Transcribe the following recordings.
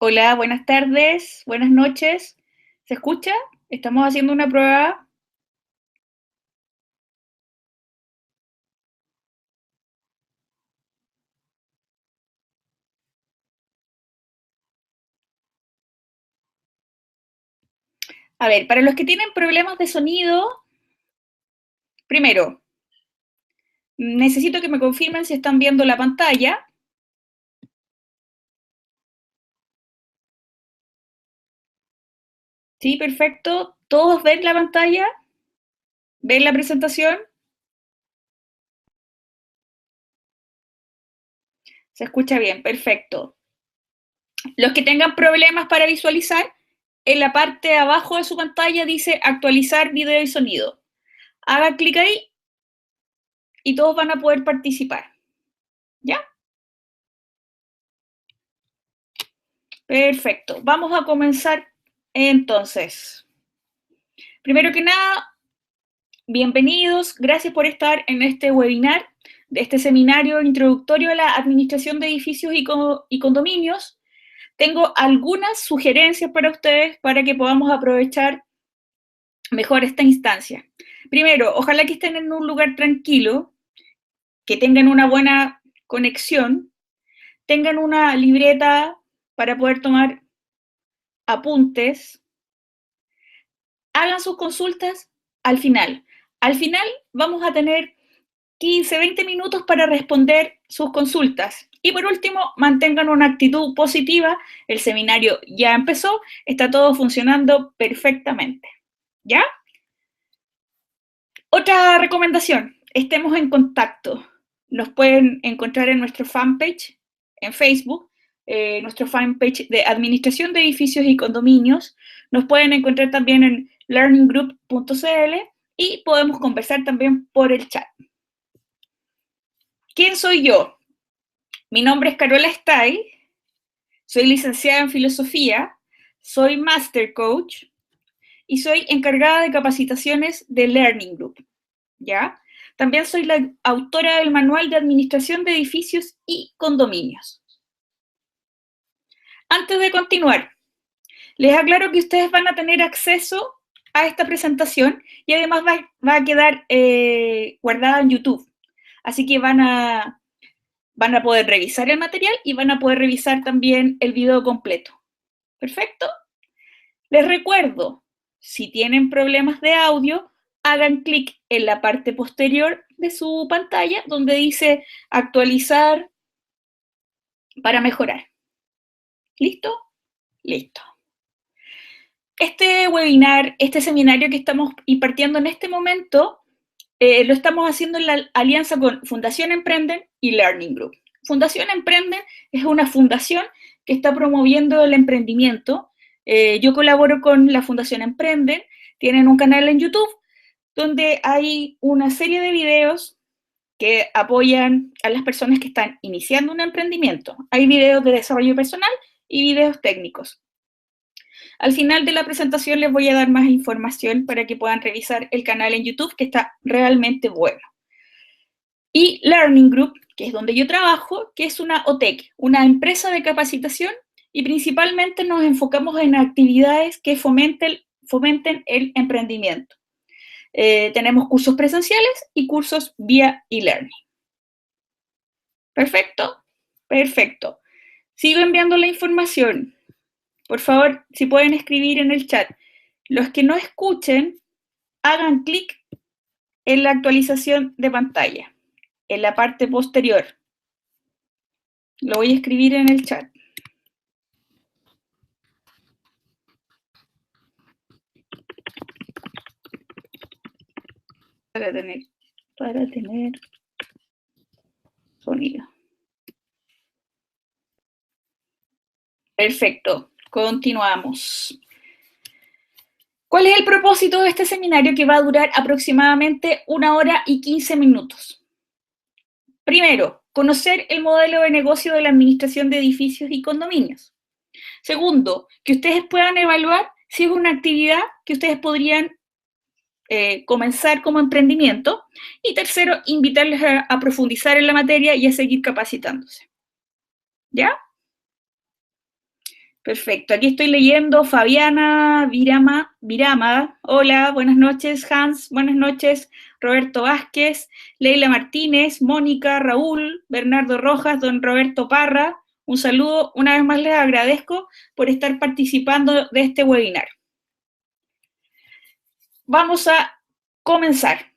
Hola, buenas tardes, buenas noches. ¿Se escucha? Estamos haciendo una prueba. A ver, para los que tienen problemas de sonido, primero, necesito que me confirmen si están viendo la pantalla. Sí, perfecto. ¿Todos ven la pantalla? ¿Ven la presentación? Se escucha bien, perfecto. Los que tengan problemas para visualizar, en la parte de abajo de su pantalla dice actualizar video y sonido. Haga clic ahí y todos van a poder participar. ¿Ya? Perfecto. Vamos a comenzar entonces. Primero que nada, bienvenidos. Gracias por estar en este webinar, de este seminario introductorio a la administración de edificios y condominios. Tengo algunas sugerencias para ustedes para que podamos aprovechar mejor esta instancia. Primero, ojalá que estén en un lugar tranquilo, que tengan una buena conexión, tengan una libreta para poder tomar apuntes, hagan sus consultas al final. Al final vamos a tener 15, 20 minutos para responder sus consultas. Y por último, mantengan una actitud positiva. El seminario ya empezó, está todo funcionando perfectamente. ¿Ya? Otra recomendación, estemos en contacto. Nos pueden encontrar en nuestro fanpage en Facebook, nuestro fanpage de Administración de Edificios y Condominios. Nos pueden encontrar también en learninggroup.cl y podemos conversar también por el chat. ¿Quién soy yo? Mi nombre es Carola Stay, soy licenciada en Filosofía, soy Master Coach y soy encargada de capacitaciones de Learning Group, ¿ya? También soy la autora del Manual de Administración de Edificios y Condominios. Antes de continuar, les aclaro que ustedes van a tener acceso a esta presentación y además va a quedar guardada en YouTube. Así que van a poder revisar el material y van a poder revisar también el video completo. ¿Perfecto? Les recuerdo, si tienen problemas de audio, hagan clic en la parte posterior de su pantalla donde dice actualizar para mejorar. ¿Listo? Listo. Este webinar, este seminario que estamos impartiendo en este momento, lo estamos haciendo en la alianza con Fundación Emprenden y Learning Group. Fundación Emprenden es una fundación que está promoviendo el emprendimiento. Yo colaboro con la Fundación Emprenden, tienen un canal en YouTube donde hay una serie de videos que apoyan a las personas que están iniciando un emprendimiento. Hay videos de desarrollo personal y videos técnicos. Al final de la presentación les voy a dar más información para que puedan revisar el canal en YouTube, que está realmente bueno. Y Learning Group, que es donde yo trabajo, que es una OTEC, una empresa de capacitación, y principalmente nos enfocamos en actividades que fomenten el emprendimiento. Tenemos cursos presenciales y cursos vía e-learning. ¿Perfecto? Perfecto. Sigo enviando la información. Por favor, si pueden escribir en el chat. Los que no escuchen, hagan clic en la actualización de pantalla, en la parte posterior. Lo voy a escribir en el chat. Para tener sonido. Perfecto, continuamos. ¿Cuál es el propósito de este seminario que va a durar aproximadamente 1 hora y 15 minutos? Primero, conocer el modelo de negocio de la administración de edificios y condominios. Segundo, que ustedes puedan evaluar si es una actividad que ustedes podrían comenzar como emprendimiento. Y tercero, invitarles a profundizar en la materia y a seguir capacitándose. ¿Ya? Perfecto. Aquí estoy leyendo Fabiana Virama. Hola, buenas noches. Hans, buenas noches. Roberto Vázquez, Leila Martínez, Mónica, Raúl, Bernardo Rojas, don Roberto Parra. Un saludo. Una vez más les agradezco por estar participando de este webinar. Vamos a comenzar.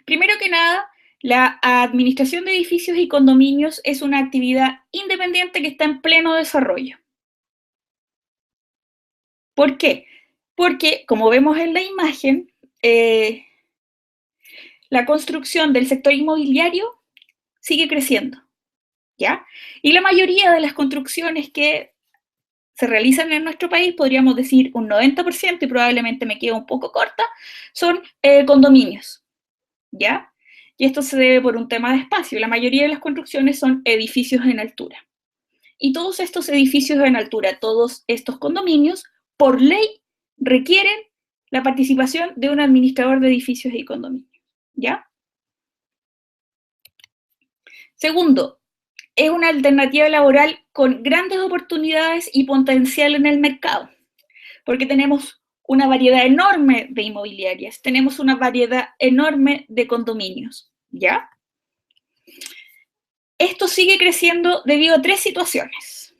Primero que nada, la administración de edificios y condominios es una actividad independiente que está en pleno desarrollo. ¿Por qué? Porque, como vemos en la imagen, la construcción del sector inmobiliario sigue creciendo, ¿ya? Y la mayoría de las construcciones que se realizan en nuestro país, podríamos decir un 90%, y probablemente me quedo un poco corta, son condominios, ¿ya? Y esto se debe por un tema de espacio. La mayoría de las construcciones son edificios en altura. Y todos estos edificios en altura, todos estos condominios, por ley, requieren la participación de un administrador de edificios y condominios, ¿ya? Segundo, es una alternativa laboral con grandes oportunidades y potencial en el mercado, porque tenemos una variedad enorme de inmobiliarias, tenemos una variedad enorme de condominios, ¿ya? Esto sigue creciendo debido a 3 situaciones.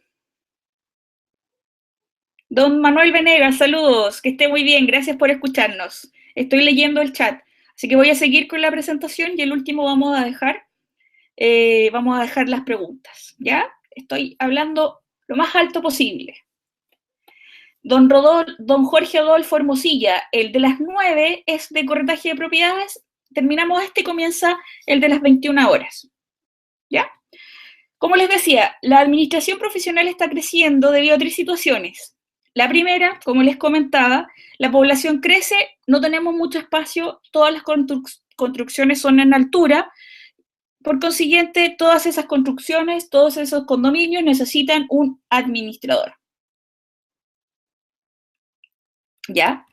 Don Manuel Venegas, saludos, que esté muy bien, gracias por escucharnos. Estoy leyendo el chat, así que voy a seguir con la presentación y el último vamos a dejar las preguntas, ¿ya? Estoy hablando lo más alto posible. Don Jorge Adolfo Hermosilla, el de las 9 es de corretaje de propiedades, terminamos y comienza el de las 21 horas, ¿ya? Como les decía, la administración profesional está creciendo debido a 3 situaciones. La primera, como les comentaba, la población crece, no tenemos mucho espacio, todas las construcciones son en altura, por consiguiente, todas esas construcciones, todos esos condominios necesitan un administrador, ¿ya?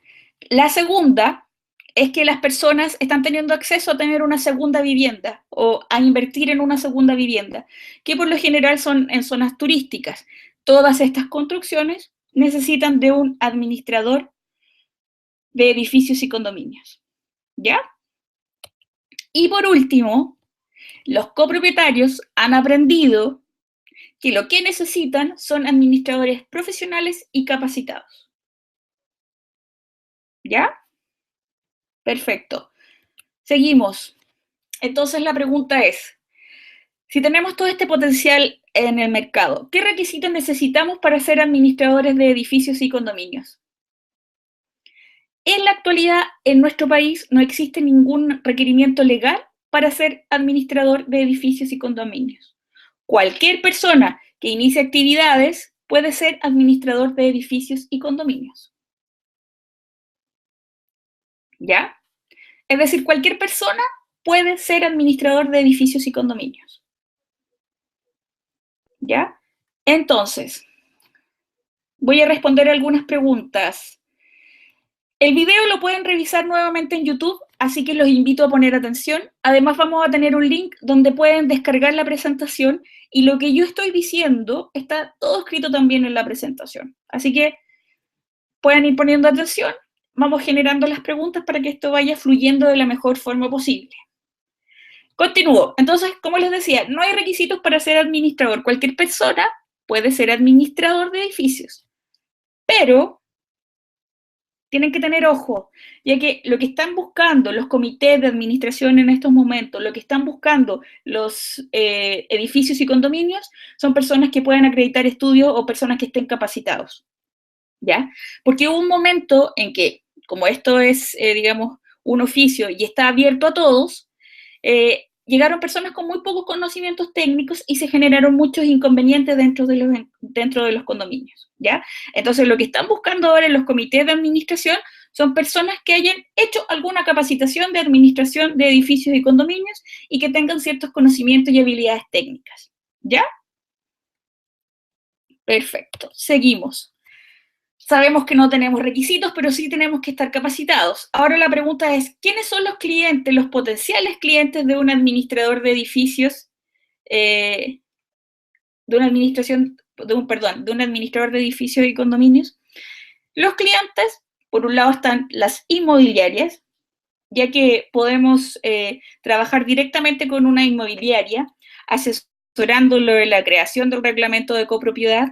La segunda es que las personas están teniendo acceso a tener una segunda vivienda o a invertir en una segunda vivienda, que por lo general son en zonas turísticas. Todas estas construcciones necesitan de un administrador de edificios y condominios, ¿ya? Y por último, los copropietarios han aprendido que lo que necesitan son administradores profesionales y capacitados, ¿ya? Perfecto. Seguimos. Entonces la pregunta es, si tenemos todo este potencial en el mercado, ¿qué requisitos necesitamos para ser administradores de edificios y condominios? En la actualidad, en nuestro país no existe ningún requerimiento legal para ser administrador de edificios y condominios. Cualquier persona que inicie actividades puede ser administrador de edificios y condominios, ¿ya? Es decir, cualquier persona puede ser administrador de edificios y condominios, ¿ya? Entonces, voy a responder algunas preguntas. El video lo pueden revisar nuevamente en YouTube, así que los invito a poner atención. Además, vamos a tener un link donde pueden descargar la presentación y lo que yo estoy diciendo está todo escrito también en la presentación. Así que pueden ir poniendo atención, vamos generando las preguntas para que esto vaya fluyendo de la mejor forma posible. Continúo. Entonces, como les decía, no hay requisitos para ser administrador. Cualquier persona puede ser administrador de edificios, pero tienen que tener ojo, ya que lo que están buscando los comités de administración en estos momentos, lo que están buscando los edificios y condominios, son personas que puedan acreditar estudios o personas que estén capacitados, ¿ya? Porque hubo un momento en que, como esto es, digamos, un oficio y está abierto a todos, llegaron personas con muy pocos conocimientos técnicos y se generaron muchos inconvenientes dentro de los condominios, ¿ya? Entonces, lo que están buscando ahora en los comités de administración son personas que hayan hecho alguna capacitación de administración de edificios y condominios y que tengan ciertos conocimientos y habilidades técnicas, ¿ya? Perfecto, seguimos. Sabemos que no tenemos requisitos, pero sí tenemos que estar capacitados. Ahora la pregunta es, ¿quiénes son los clientes, los potenciales clientes de un administrador de edificios de una administración, de un administrador de edificios y condominios. Los clientes, por un lado, están las inmobiliarias, ya que podemos trabajar directamente con una inmobiliaria, asesorándolo en la creación del reglamento de copropiedad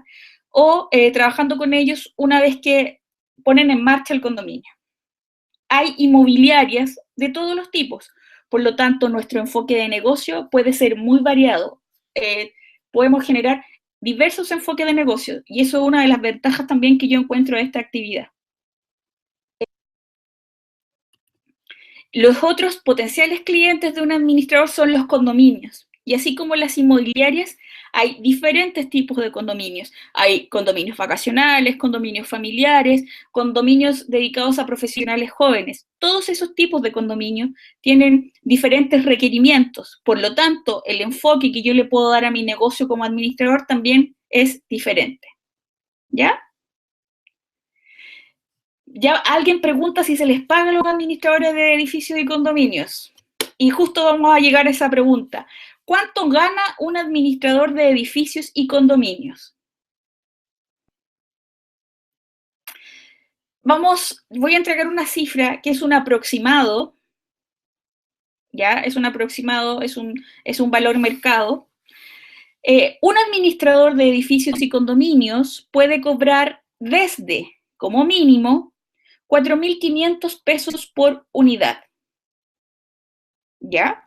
o trabajando con ellos una vez que ponen en marcha el condominio. Hay inmobiliarias de todos los tipos, por lo tanto, nuestro enfoque de negocio puede ser muy variado. Podemos generar diversos enfoques de negocio y eso es una de las ventajas también que yo encuentro de esta actividad. Los otros potenciales clientes de un administrador son los condominios. Y así como las inmobiliarias, hay diferentes tipos de condominios. Hay condominios vacacionales, condominios familiares, condominios dedicados a profesionales jóvenes. Todos esos tipos de condominios tienen diferentes requerimientos. Por lo tanto, el enfoque que yo le puedo dar a mi negocio como administrador también es diferente. ¿Ya? Ya alguien pregunta si se les paga a los administradores de edificios y condominios. Y justo vamos a llegar a esa pregunta. ¿Cuánto gana un administrador de edificios y condominios? Voy a entregar una cifra que es un aproximado, ¿ya? Es un aproximado, es un valor mercado. Un administrador de edificios y condominios puede cobrar desde, como mínimo, 4.500 pesos por unidad. ¿Ya?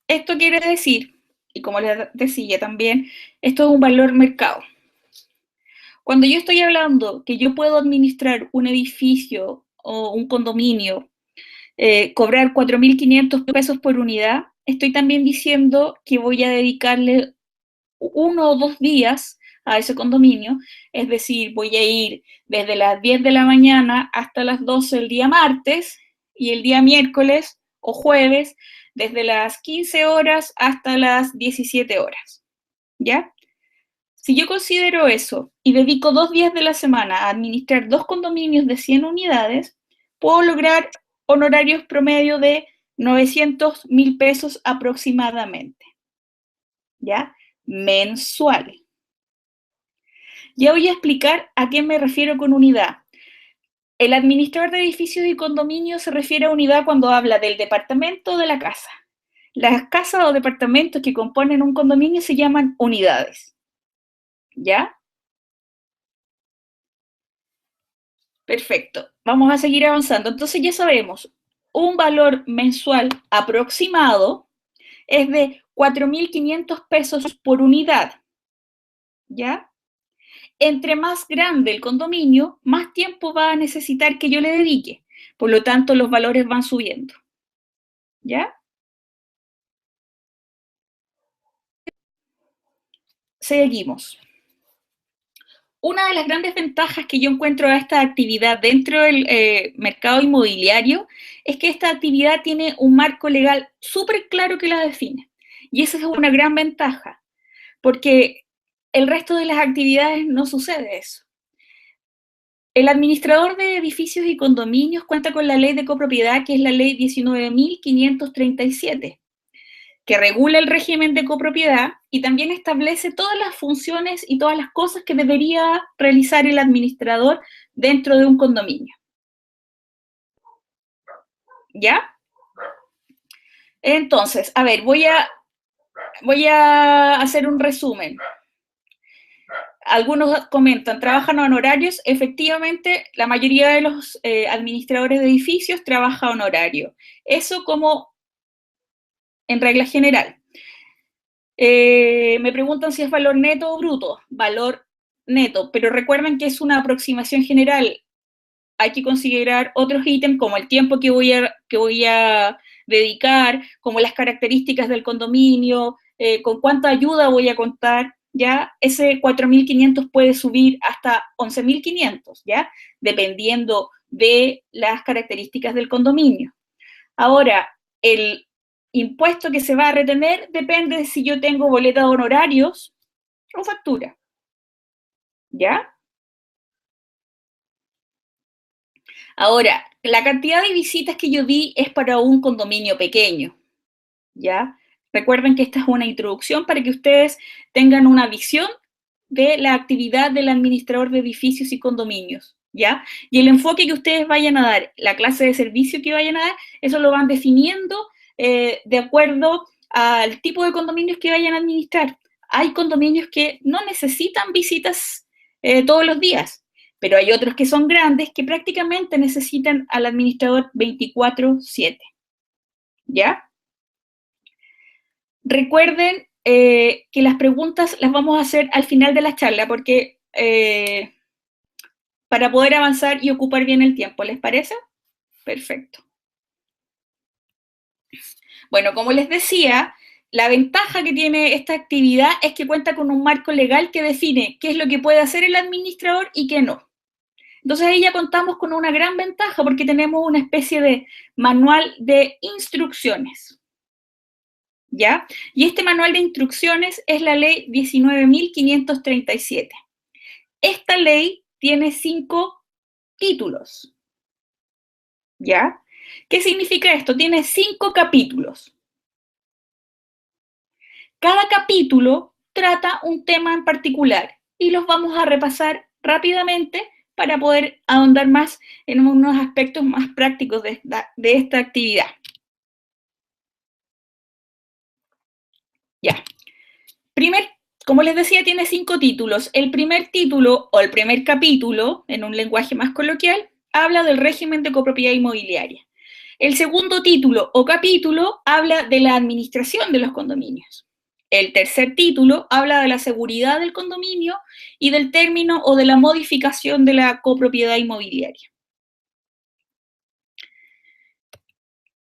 Esto quiere decir, y como les decía también, esto es un valor mercado. Cuando yo estoy hablando que yo puedo administrar un edificio o un condominio, cobrar 4.500 pesos por unidad, estoy también diciendo que voy a dedicarle 1 o 2 días a ese condominio, es decir, voy a ir desde las 10 de la mañana hasta las 12 el día martes y el día miércoles o jueves desde las 15 horas hasta las 17 horas, ¿ya? Si yo considero eso y dedico 2 días de la semana a administrar 2 condominios de 100 unidades, puedo lograr honorarios promedio de 900.000 pesos aproximadamente, ¿ya? Mensual. Ya voy a explicar a qué me refiero con unidad. El administrador de edificios y condominios se refiere a unidad cuando habla del departamento o de la casa. Las casas o departamentos que componen un condominio se llaman unidades. ¿Ya? Perfecto. Vamos a seguir avanzando. Entonces ya sabemos, un valor mensual aproximado es de 4.500 pesos por unidad. ¿Ya? Entre más grande el condominio, más tiempo va a necesitar que yo le dedique. Por lo tanto, los valores van subiendo. ¿Ya? Seguimos. Una de las grandes ventajas que yo encuentro a esta actividad dentro del mercado inmobiliario es que esta actividad tiene un marco legal súper claro que la define. Y esa es una gran ventaja, porque el resto de las actividades no sucede eso. El administrador de edificios y condominios cuenta con la ley de copropiedad, que es la ley 19.537, que regula el régimen de copropiedad y también establece todas las funciones y todas las cosas que debería realizar el administrador dentro de un condominio. ¿Ya? Entonces, a ver, voy a hacer un resumen. Algunos comentan, ¿trabajan honorarios? Efectivamente, la mayoría de los administradores de edificios trabaja honorario. Eso como en regla general. Me preguntan si es valor neto o bruto. Valor neto, pero recuerden que es una aproximación general. Hay que considerar otros ítems como el tiempo que voy a dedicar, como las características del condominio, con cuánta ayuda voy a contar, ¿ya? Ese 4.500 puede subir hasta 11.500, ¿ya? Dependiendo de las características del condominio. Ahora, el impuesto que se va a retener depende de si yo tengo boleta de honorarios o factura, ¿ya? Ahora, la cantidad de visitas que yo di es para un condominio pequeño, ¿ya? Recuerden que esta es una introducción para que ustedes tengan una visión de la actividad del administrador de edificios y condominios, ¿ya? Y el enfoque que ustedes vayan a dar, la clase de servicio que vayan a dar, eso lo van definiendo de acuerdo al tipo de condominios que vayan a administrar. Hay condominios que no necesitan visitas todos los días, pero hay otros que son grandes que prácticamente necesitan al administrador 24/7, ¿ya? Recuerden que las preguntas las vamos a hacer al final de la charla porque para poder avanzar y ocupar bien el tiempo, ¿les parece? Perfecto. Bueno, como les decía, la ventaja que tiene esta actividad es que cuenta con un marco legal que define qué es lo que puede hacer el administrador y qué no. Entonces ahí ya contamos con una gran ventaja porque tenemos una especie de manual de instrucciones, ¿ya? Y este manual de instrucciones es la ley 19.537. Esta ley tiene 5 títulos, ¿ya? ¿Qué significa esto? Tiene 5 capítulos. Cada capítulo trata un tema en particular y los vamos a repasar rápidamente para poder ahondar más en unos aspectos más prácticos de esta actividad. Ya. Como les decía, tiene 5 títulos. El primer título o el primer capítulo, en un lenguaje más coloquial, habla del régimen de copropiedad inmobiliaria. El segundo título o capítulo habla de la administración de los condominios. El tercer título habla de la seguridad del condominio y del término o de la modificación de la copropiedad inmobiliaria.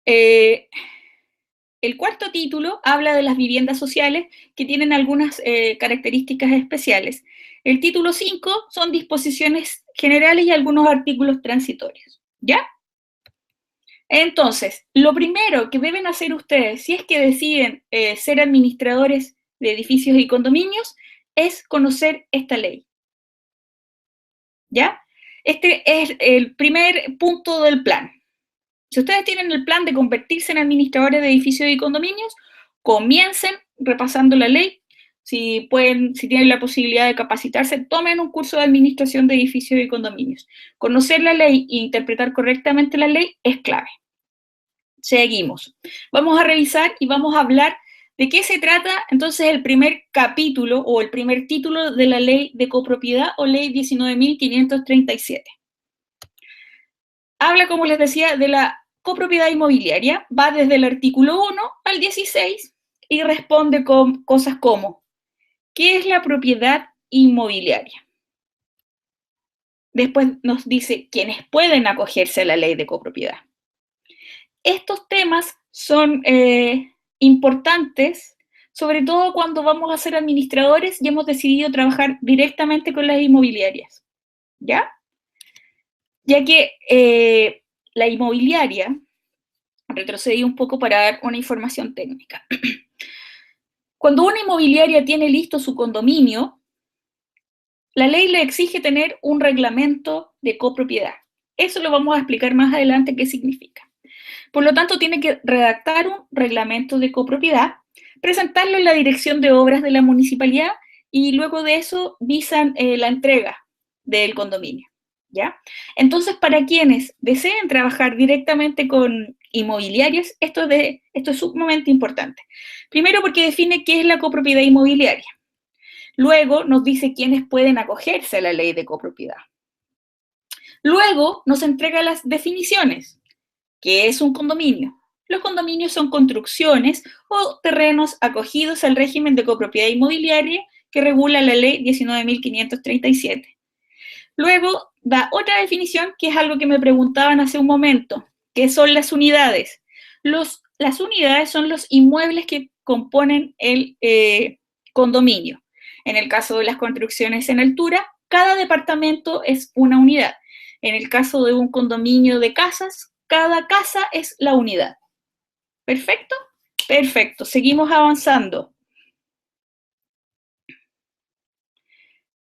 El cuarto título habla de las viviendas sociales que tienen algunas características especiales. El título 5 son disposiciones generales y algunos artículos transitorios, ¿ya? Entonces, lo primero que deben hacer ustedes, si es que deciden ser administradores de edificios y condominios, es conocer esta ley, ¿ya? Este es el primer punto del plan. Si ustedes tienen el plan de convertirse en administradores de edificios y condominios, comiencen repasando la ley. Si tienen la posibilidad de capacitarse, tomen un curso de administración de edificios y condominios. Conocer la ley e interpretar correctamente la ley es clave. Seguimos. Vamos a revisar y vamos a hablar de qué se trata entonces el primer capítulo o el primer título de la ley de copropiedad o ley 19.537. Habla, como les decía, de la copropiedad inmobiliaria, va desde el artículo 1 al 16 y responde con cosas como, ¿qué es la propiedad inmobiliaria? Después nos dice quiénes pueden acogerse a la ley de copropiedad. Estos temas son importantes, sobre todo cuando vamos a ser administradores y hemos decidido trabajar directamente con las inmobiliarias, ¿ya? Ya que la inmobiliaria, retrocedí un poco para dar una información técnica. Cuando una inmobiliaria tiene listo su condominio, la ley le exige tener un reglamento de copropiedad. Eso lo vamos a explicar más adelante qué significa. Por lo tanto, tiene que redactar un reglamento de copropiedad, presentarlo en la dirección de obras de la municipalidad y luego de eso visan la entrega del condominio, ¿ya? Entonces, para quienes deseen trabajar directamente con inmobiliarias, esto es sumamente importante. Primero porque define qué es la copropiedad inmobiliaria. Luego nos dice quiénes pueden acogerse a la ley de copropiedad. Luego nos entrega las definiciones. ¿Qué es un condominio? Los condominios son construcciones o terrenos acogidos al régimen de copropiedad inmobiliaria que regula la ley 19.537. Luego da otra definición que es algo que me preguntaban hace un momento, que son las unidades. Las unidades son los inmuebles que componen el condominio. En el caso de las construcciones en altura, cada departamento es una unidad. En el caso de un condominio de casas, cada casa es la unidad. ¿Perfecto? Perfecto. Seguimos avanzando.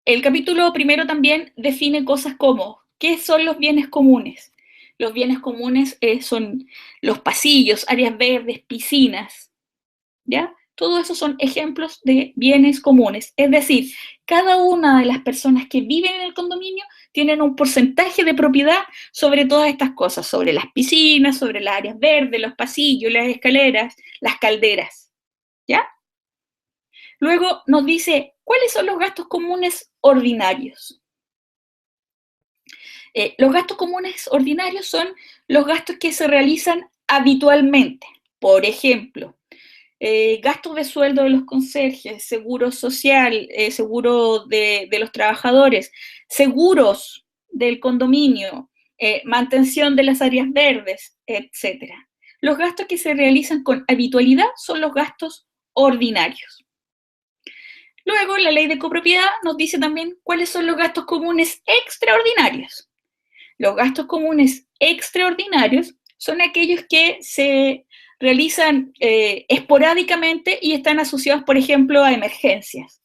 El capítulo primero también define cosas como, ¿qué son los bienes comunes? Los bienes comunes son los pasillos, áreas verdes, piscinas, ¿ya? Todo eso son ejemplos de bienes comunes. Es decir, cada una de las personas que viven en el condominio tienen un porcentaje de propiedad sobre todas estas cosas, sobre las piscinas, sobre las áreas verdes, los pasillos, las escaleras, las calderas, ¿ya? Luego nos dice, ¿cuáles son los gastos comunes ordinarios? Los gastos comunes ordinarios son los gastos que se realizan habitualmente. Por ejemplo, gastos de sueldo de los conserjes, seguro social, seguro de los trabajadores, seguros del condominio, mantención de las áreas verdes, etc. Los gastos que se realizan con habitualidad son los gastos ordinarios. Luego, la ley de copropiedad nos dice también cuáles son los gastos comunes extraordinarios. Los gastos comunes extraordinarios son aquellos que se realizan esporádicamente y están asociados, por ejemplo, a emergencias.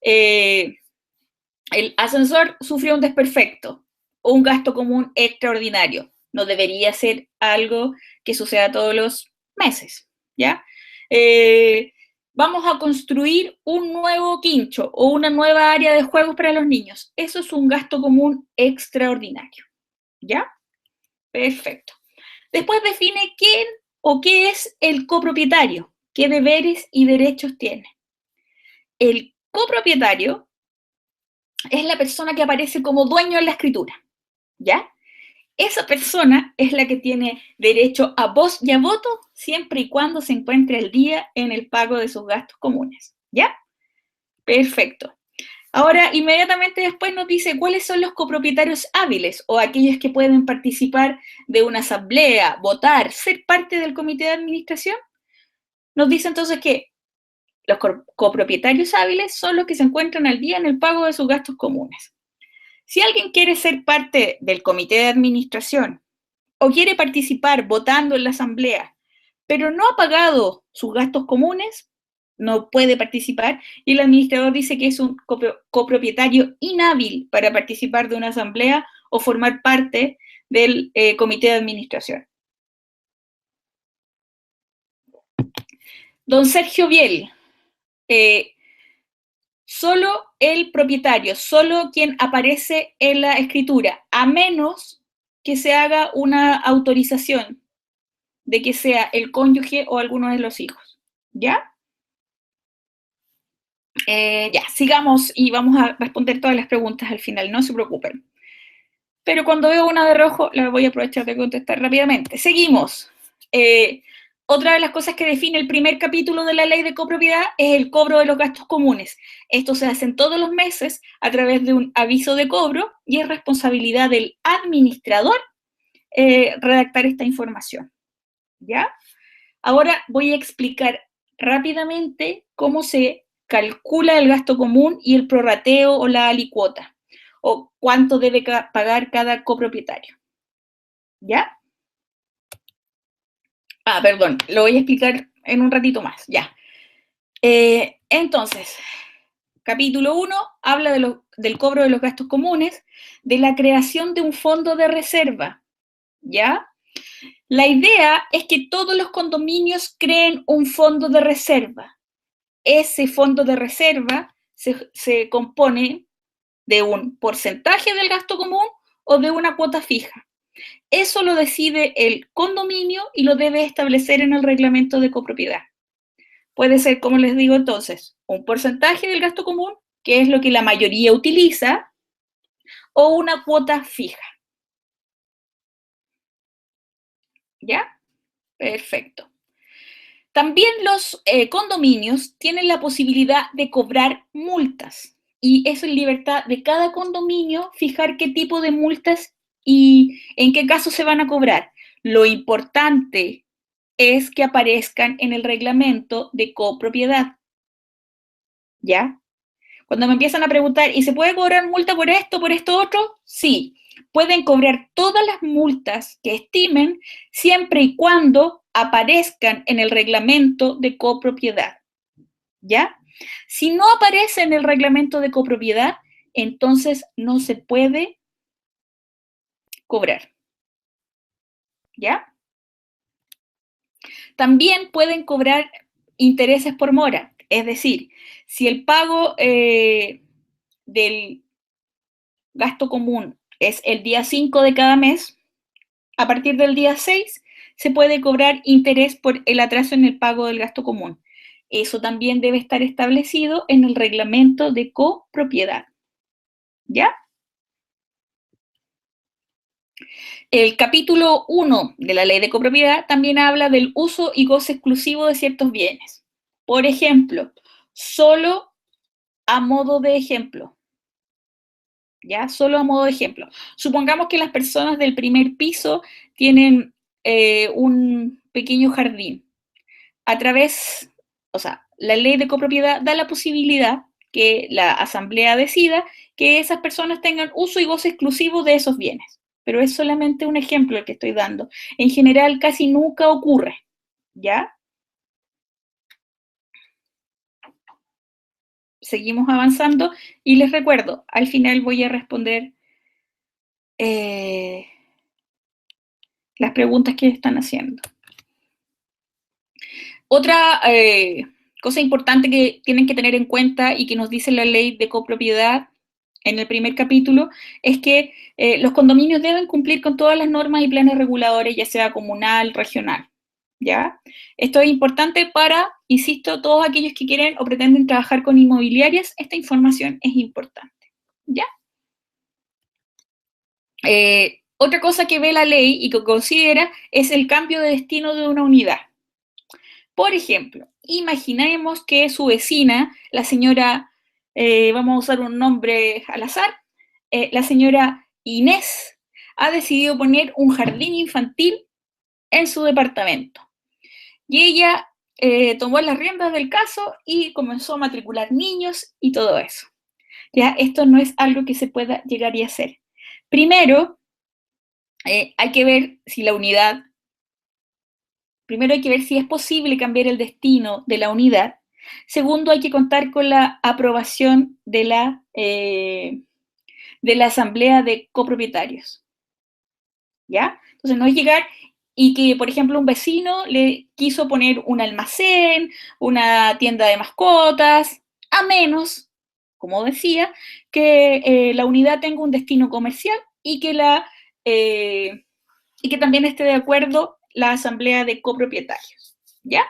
El ascensor sufrió un desperfecto, o un gasto común extraordinario. No debería ser algo que suceda todos los meses, ¿ya? Vamos a construir un nuevo quincho o una nueva área de juegos para los niños. Eso es un gasto común extraordinario, ¿ya? Perfecto. Después define quién o qué es el copropietario, qué deberes y derechos tiene. El copropietario es la persona que aparece como dueño en la escritura, ¿ya? Esa persona es la que tiene derecho a voz y a voto siempre y cuando se encuentre al día en el pago de sus gastos comunes, ¿ya? Perfecto. Ahora, inmediatamente después nos dice cuáles son los copropietarios hábiles o aquellos que pueden participar de una asamblea, votar, ser parte del comité de administración. Nos dice entonces que los copropietarios hábiles son los que se encuentran al día en el pago de sus gastos comunes. Si alguien quiere ser parte del comité de administración o quiere participar votando en la asamblea, pero no ha pagado sus gastos comunes, no puede participar, y el administrador dice que es un copropietario inhábil para participar de una asamblea o formar parte del comité de administración. Don Sergio Biel, solo el propietario, solo quien aparece en la escritura, a menos que se haga una autorización de que sea el cónyuge o alguno de los hijos, ¿ya? Ya, sigamos y vamos a responder todas las preguntas al final, no se preocupen. Pero cuando veo una de rojo, la voy a aprovechar de contestar rápidamente. Seguimos. Otra de las cosas que define el primer capítulo de la ley de copropiedad es el cobro de los gastos comunes. Esto se hace todos los meses a través de un aviso de cobro y es responsabilidad del administrador redactar esta información, ¿ya? Ahora voy a explicar rápidamente cómo se calcula el gasto común y el prorrateo o la alicuota, o cuánto debe pagar cada copropietario, ¿ya? Perdón, lo voy a explicar en un ratito más, ya. Entonces, capítulo 1 habla del cobro de los gastos comunes, de la creación de un fondo de reserva, ¿ya? La idea es que todos los condominios creen un fondo de reserva. Ese fondo de reserva se compone de un porcentaje del gasto común o de una cuota fija. Eso lo decide el condominio y lo debe establecer en el reglamento de copropiedad. Puede ser, como les digo entonces, un porcentaje del gasto común, que es lo que la mayoría utiliza, o una cuota fija. ¿Ya? Perfecto. También los condominios tienen la posibilidad de cobrar multas y es en libertad de cada condominio fijar qué tipo de multas y en qué caso se van a cobrar. Lo importante es que aparezcan en el reglamento de copropiedad. ¿Ya? Cuando me empiezan a preguntar, ¿y se puede cobrar multa por esto otro? Sí, pueden cobrar todas las multas que estimen siempre y cuando aparezcan en el reglamento de copropiedad, ¿ya? Si no aparece en el reglamento de copropiedad, entonces no se puede cobrar, ¿ya? También pueden cobrar intereses por mora. Es decir, si el pago del gasto común es el día 5 de cada mes, a partir del día 6 se puede cobrar interés por el atraso en el pago del gasto común. Eso también debe estar establecido en el reglamento de copropiedad. ¿Ya? El capítulo 1 de la ley de copropiedad también habla del uso y goce exclusivo de ciertos bienes. Por ejemplo, solo a modo de ejemplo, ¿ya? Solo a modo de ejemplo. Supongamos que las personas del primer piso tienen un pequeño jardín. A través, o sea, la ley de copropiedad da la posibilidad que la asamblea decida que esas personas tengan uso y goce exclusivo de esos bienes. Pero es solamente un ejemplo el que estoy dando. En general casi nunca ocurre, ¿ya? Seguimos avanzando y les recuerdo, al final voy a responder las preguntas que están haciendo. Otra cosa importante que tienen que tener en cuenta y que nos dice la ley de copropiedad en el primer capítulo es que los condominios deben cumplir con todas las normas y planes reguladores, ya sea comunal, regional, ¿ya? Esto es importante para, insisto, todos aquellos que quieren o pretenden trabajar con inmobiliarias, esta información es importante, ¿ya? Otra cosa que ve la ley y que considera es el cambio de destino de una unidad. Por ejemplo, imaginemos que su vecina, la señora, vamos a usar un nombre al azar, la señora Inés, ha decidido poner un jardín infantil en su departamento. Y ella tomó las riendas del caso y comenzó a matricular niños y todo eso. Ya, esto no es algo que se pueda llegar y hacer. Primero, hay que ver si la unidad, primero hay que ver si es posible cambiar el destino de la unidad. Segundo, hay que contar con la aprobación de la asamblea de copropietarios. ¿Ya? Entonces no es llegar y que, por ejemplo, un vecino le quiso poner un almacén, una tienda de mascotas, a menos, como decía, que la unidad tenga un destino comercial y que también esté de acuerdo la asamblea de copropietarios. ¿Ya?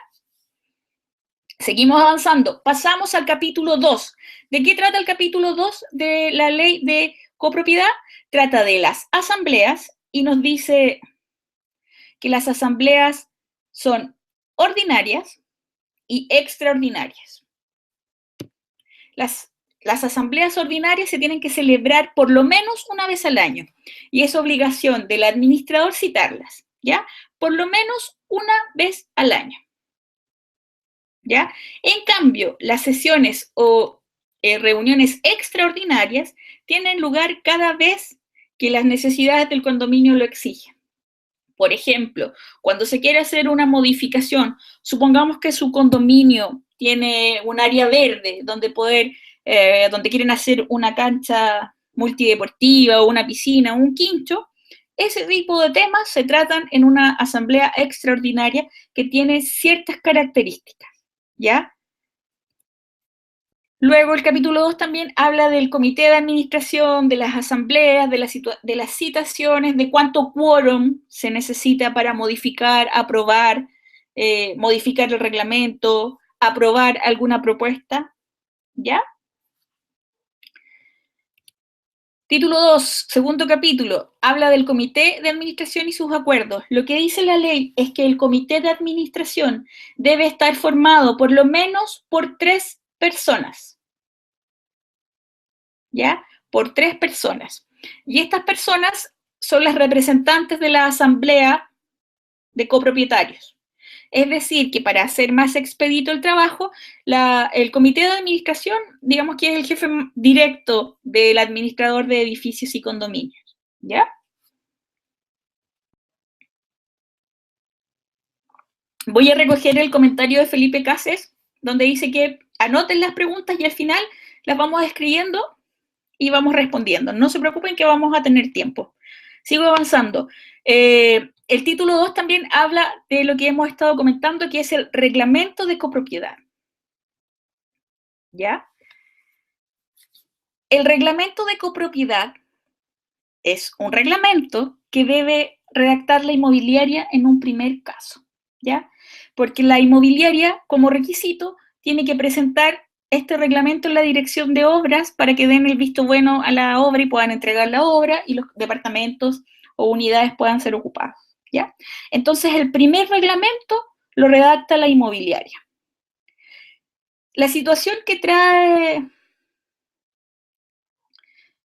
Seguimos avanzando. Pasamos al capítulo 2. ¿De qué trata el capítulo 2 de la ley de copropiedad? Trata de las asambleas y nos dice que las asambleas son ordinarias y extraordinarias. Las asambleas ordinarias se tienen que celebrar por lo menos una vez al año y es obligación del administrador citarlas, ¿ya? Por lo menos una vez al año, ¿ya? En cambio, las sesiones o reuniones extraordinarias tienen lugar cada vez que las necesidades del condominio lo exigen. Por ejemplo, cuando se quiere hacer una modificación, supongamos que su condominio tiene un área verde donde donde quieren hacer una cancha multideportiva o una piscina, un quincho, ese tipo de temas se tratan en una asamblea extraordinaria que tiene ciertas características, ¿ya? Luego el capítulo 2 también habla del comité de administración, de las asambleas, de las citaciones, de cuánto quórum se necesita para modificar, aprobar, modificar el reglamento, aprobar alguna propuesta, ¿ya? Título 2, segundo capítulo, habla del comité de administración y sus acuerdos. Lo que dice la ley es que el comité de administración debe estar formado por lo menos por 3 personas. ¿Ya? Por 3 personas. Y estas personas son las representantes de la asamblea de copropietarios. Es decir, que para hacer más expedito el trabajo, el comité de administración, digamos que es el jefe directo del administrador de edificios y condominios. ¿Ya? Voy a recoger el comentario de Felipe Cáceres, donde dice que anoten las preguntas y al final las vamos escribiendo y vamos respondiendo. No se preocupen que vamos a tener tiempo. Sigo avanzando. el título 2 también habla de lo que hemos estado comentando, que es el reglamento de copropiedad. ¿Ya? El reglamento de copropiedad es un reglamento que debe redactar la inmobiliaria en un primer caso, ¿ya? Porque la inmobiliaria, como requisito, tiene que presentar este reglamento en la dirección de obras para que den el visto bueno a la obra y puedan entregar la obra y los departamentos o unidades puedan ser ocupados, ¿ya? Entonces, el primer reglamento lo redacta la inmobiliaria. La situación que trae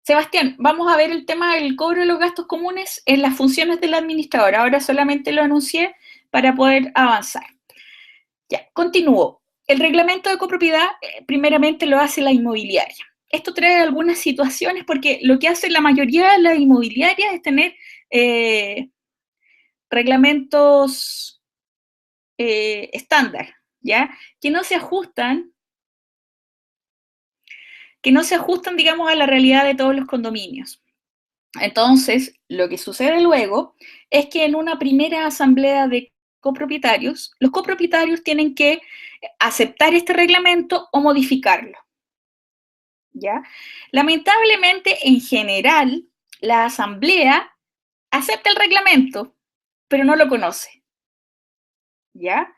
Sebastián, vamos a ver el tema del cobro de los gastos comunes en las funciones del administrador. Ahora solamente lo anuncié para poder avanzar. Ya, continúo. El reglamento de copropiedad primeramente lo hace la inmobiliaria. Esto trae algunas situaciones porque lo que hace la mayoría de las inmobiliarias es tener reglamentos estándar, ¿ya? Que no se ajustan, digamos, a la realidad de todos los condominios. Entonces, lo que sucede luego es que en una primera asamblea de copropietarios, los copropietarios tienen que aceptar este reglamento o modificarlo. ¿Ya? Lamentablemente, en general, la asamblea acepta el reglamento, pero no lo conoce. ¿Ya?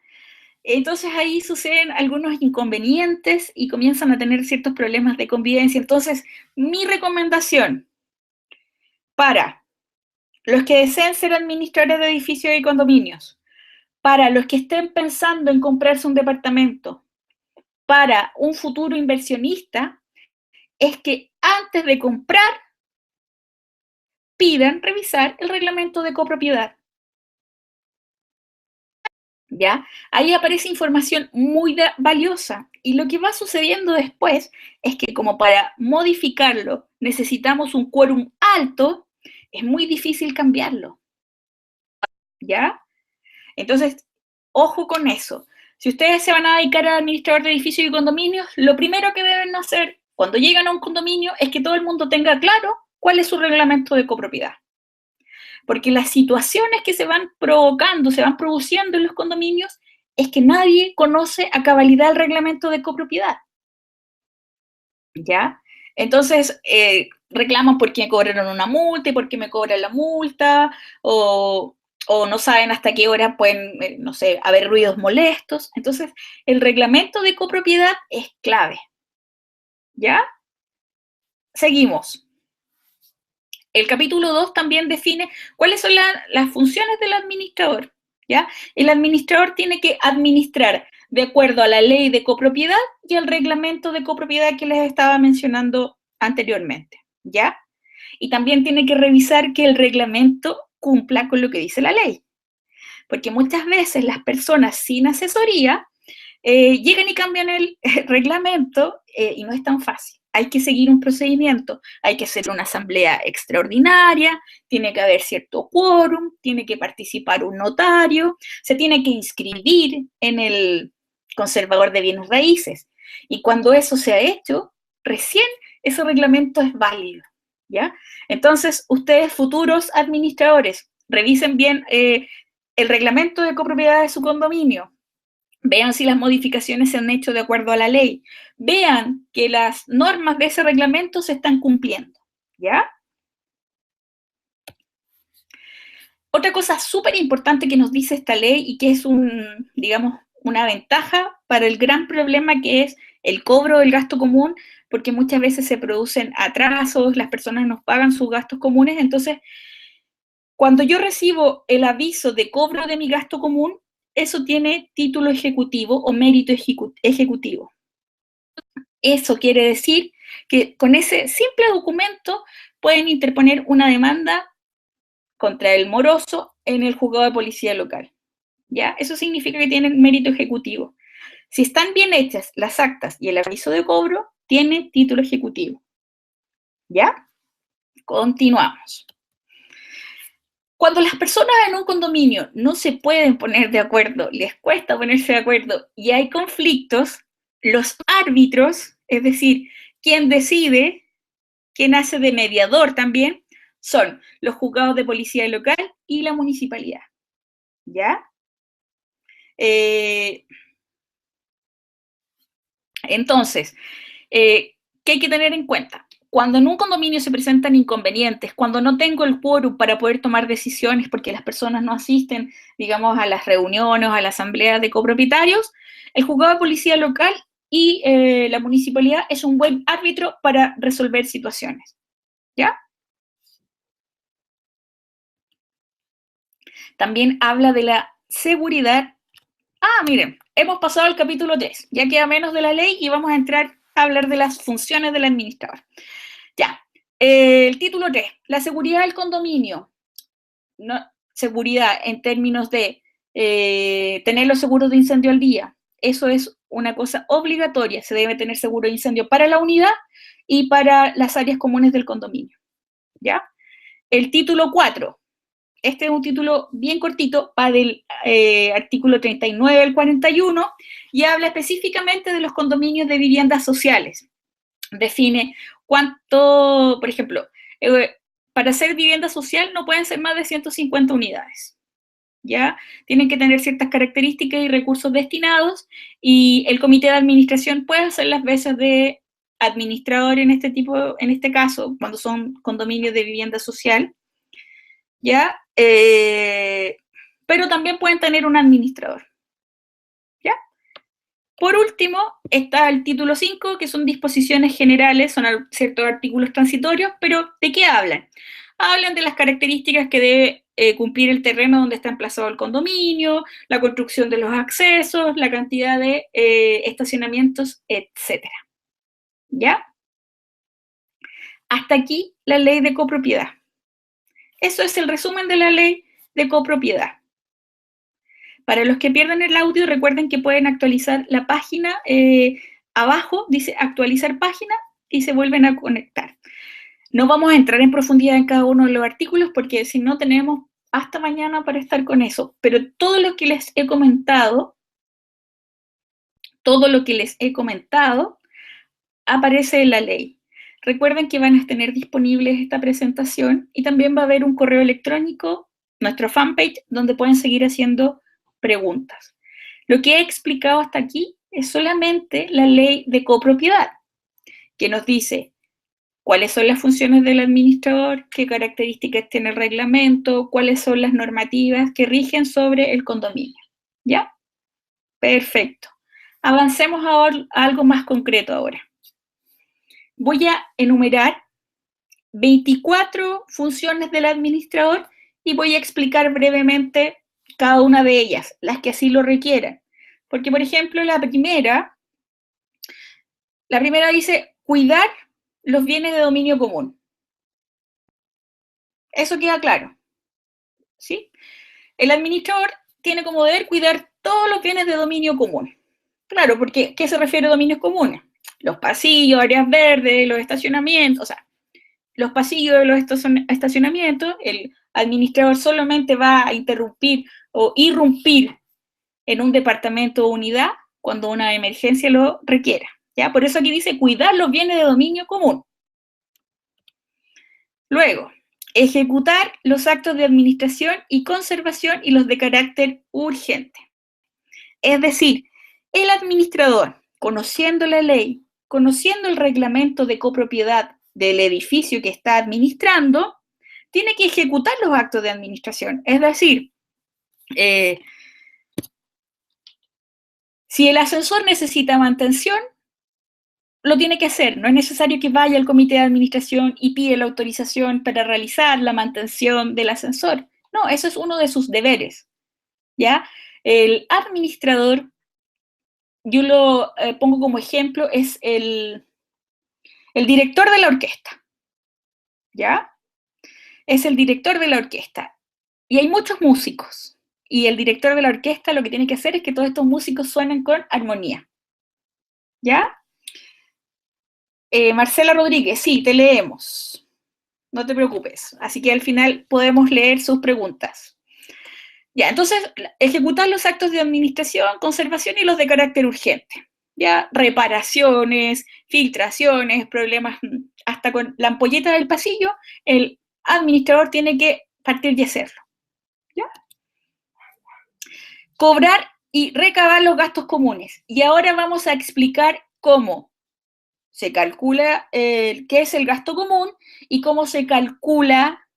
Entonces ahí suceden algunos inconvenientes y comienzan a tener ciertos problemas de convivencia. Entonces, mi recomendación para los que deseen ser administradores de edificios y condominios, para los que estén pensando en comprarse un departamento, para un futuro inversionista, es que antes de comprar pidan revisar el reglamento de copropiedad. ¿Ya? Ahí aparece información muy valiosa y lo que va sucediendo después es que como para modificarlo necesitamos un quórum alto, es muy difícil cambiarlo. ¿Ya? Entonces, ojo con eso. Si ustedes se van a dedicar a administrador de edificios y condominios, lo primero que deben hacer cuando llegan a un condominio es que todo el mundo tenga claro cuál es su reglamento de copropiedad. Porque las situaciones que se van provocando, se van produciendo en los condominios, es que nadie conoce a cabalidad el reglamento de copropiedad. ¿Ya? Entonces, reclaman por qué me cobraron una multa y por qué me cobran la multa, o no saben hasta qué hora pueden, no sé, haber ruidos molestos. Entonces, el reglamento de copropiedad es clave. ¿Ya? Seguimos. El capítulo 2 también define cuáles son las funciones del administrador. ¿Ya? El administrador tiene que administrar de acuerdo a la ley de copropiedad y al reglamento de copropiedad que les estaba mencionando anteriormente. ¿Ya? Y también tiene que revisar que el reglamento cumpla con lo que dice la ley. Porque muchas veces las personas sin asesoría llegan y cambian el reglamento y no es tan fácil. Hay que seguir un procedimiento, hay que hacer una asamblea extraordinaria, tiene que haber cierto quórum, tiene que participar un notario, se tiene que inscribir en el conservador de bienes raíces. Y cuando eso se ha hecho, recién ese reglamento es válido. ¿Ya? Entonces, ustedes, futuros administradores, revisen bien el reglamento de copropiedad de su condominio, vean si las modificaciones se han hecho de acuerdo a la ley, vean que las normas de ese reglamento se están cumpliendo, ¿ya? Otra cosa súper importante que nos dice esta ley y que es digamos, una ventaja para el gran problema que es el cobro del gasto común, porque muchas veces se producen atrasos, las personas no pagan sus gastos comunes, entonces, cuando yo recibo el aviso de cobro de mi gasto común, eso tiene título ejecutivo o mérito ejecutivo. Eso quiere decir que con ese simple documento pueden interponer una demanda contra el moroso en el juzgado de policía local. ¿Ya? Eso significa que tienen mérito ejecutivo. Si están bien hechas las actas y el aviso de cobro, tiene título ejecutivo. ¿Ya? Continuamos. Cuando las personas en un condominio no se pueden poner de acuerdo, les cuesta ponerse de acuerdo y hay conflictos, los árbitros, es decir, quien decide, quien hace de mediador también, son los juzgados de policía local y la municipalidad. ¿ya? Entonces, ¿qué hay que tener en cuenta? Cuando en un condominio se presentan inconvenientes, cuando no tengo el quórum para poder tomar decisiones porque las personas no asisten, digamos, a las reuniones o a la asamblea de copropietarios, el juzgado de policía local y la municipalidad es un buen árbitro para resolver situaciones, ¿ya? También habla de la seguridad. Ah, miren, hemos pasado al capítulo 3, ya queda menos de la ley y vamos a entrar a hablar de las funciones del administrador. Ya, el título 3, la seguridad del condominio. No, seguridad en términos de tener los seguros de incendio al día. Eso es una cosa obligatoria. Se debe tener seguro de incendio para la unidad y para las áreas comunes del condominio. ¿Ya? El título 4. Este es un título bien cortito, va del artículo 39 al 41 y habla específicamente de los condominios de viviendas sociales. Define cuánto, por ejemplo, para hacer vivienda social no pueden ser más de 150 unidades, ¿ya? Tienen que tener ciertas características y recursos destinados y el comité de administración puede hacer las veces de administrador en este caso, cuando son condominios de vivienda social, ¿ya? Pero también pueden tener un administrador, ¿ya? Por último, está el título 5, que son disposiciones generales, son ciertos artículos transitorios, pero ¿de qué hablan? Hablan de las características que debe cumplir el terreno donde está emplazado el condominio, la construcción de los accesos, la cantidad de estacionamientos, etc. ¿Ya? Hasta aquí la ley de copropiedad. Eso es el resumen de la ley de copropiedad. Para los que pierden el audio, recuerden que pueden actualizar la página. Abajo dice actualizar página y se vuelven a conectar. No vamos a entrar en profundidad en cada uno de los artículos porque si no tenemos hasta mañana para estar con eso. Pero todo lo que les he comentado, aparece en la ley. Recuerden que van a tener disponibles esta presentación y también va a haber un correo electrónico, nuestro fanpage, donde pueden seguir haciendo preguntas. Lo que he explicado hasta aquí es solamente la ley de copropiedad, que nos dice cuáles son las funciones del administrador, qué características tiene el reglamento, cuáles son las normativas que rigen sobre el condominio. ¿Ya? Perfecto. Avancemos a algo más concreto ahora. Voy a enumerar 24 funciones del administrador y voy a explicar brevemente cada una de ellas, las que así lo requieran. Porque, por ejemplo, la primera dice cuidar los bienes de dominio común. Eso queda claro, ¿sí? El administrador tiene como deber cuidar todos los bienes de dominio común. Claro, porque ¿qué se refiere a dominios comunes? Los pasillos, áreas verdes, los estacionamientos, o sea, los pasillos de los estacionamientos, el administrador solamente va a interrumpir o irrumpir en un departamento o unidad cuando una emergencia lo requiera. ¿Ya? Por eso aquí dice cuidar los bienes de dominio común. Luego, ejecutar los actos de administración y conservación y los de carácter urgente. Es decir, el administrador, conociendo la ley, conociendo el reglamento de copropiedad del edificio que está administrando, tiene que ejecutar los actos de administración. Es decir, si el ascensor necesita mantención, lo tiene que hacer. No es necesario que vaya al comité de administración y pida la autorización para realizar la mantención del ascensor. No, eso es uno de sus deberes. ¿Ya? El administrador, yo lo pongo como ejemplo, es el director de la orquesta. ¿Ya? Es el director de la orquesta. Y hay muchos músicos. Y el director de la orquesta lo que tiene que hacer es que todos estos músicos suenen con armonía. ¿Ya? Marcela Rodríguez, sí, te leemos. No te preocupes. Así que al final podemos leer sus preguntas. Ya, entonces, ejecutar los actos de administración, conservación y los de carácter urgente. Ya, reparaciones, filtraciones, problemas, hasta con la ampolleta del pasillo, el administrador tiene que partir y hacerlo. ¿Ya? cobrar y recabar los gastos comunes. Y ahora vamos a explicar cómo se calcula qué es el gasto común y cómo se calcula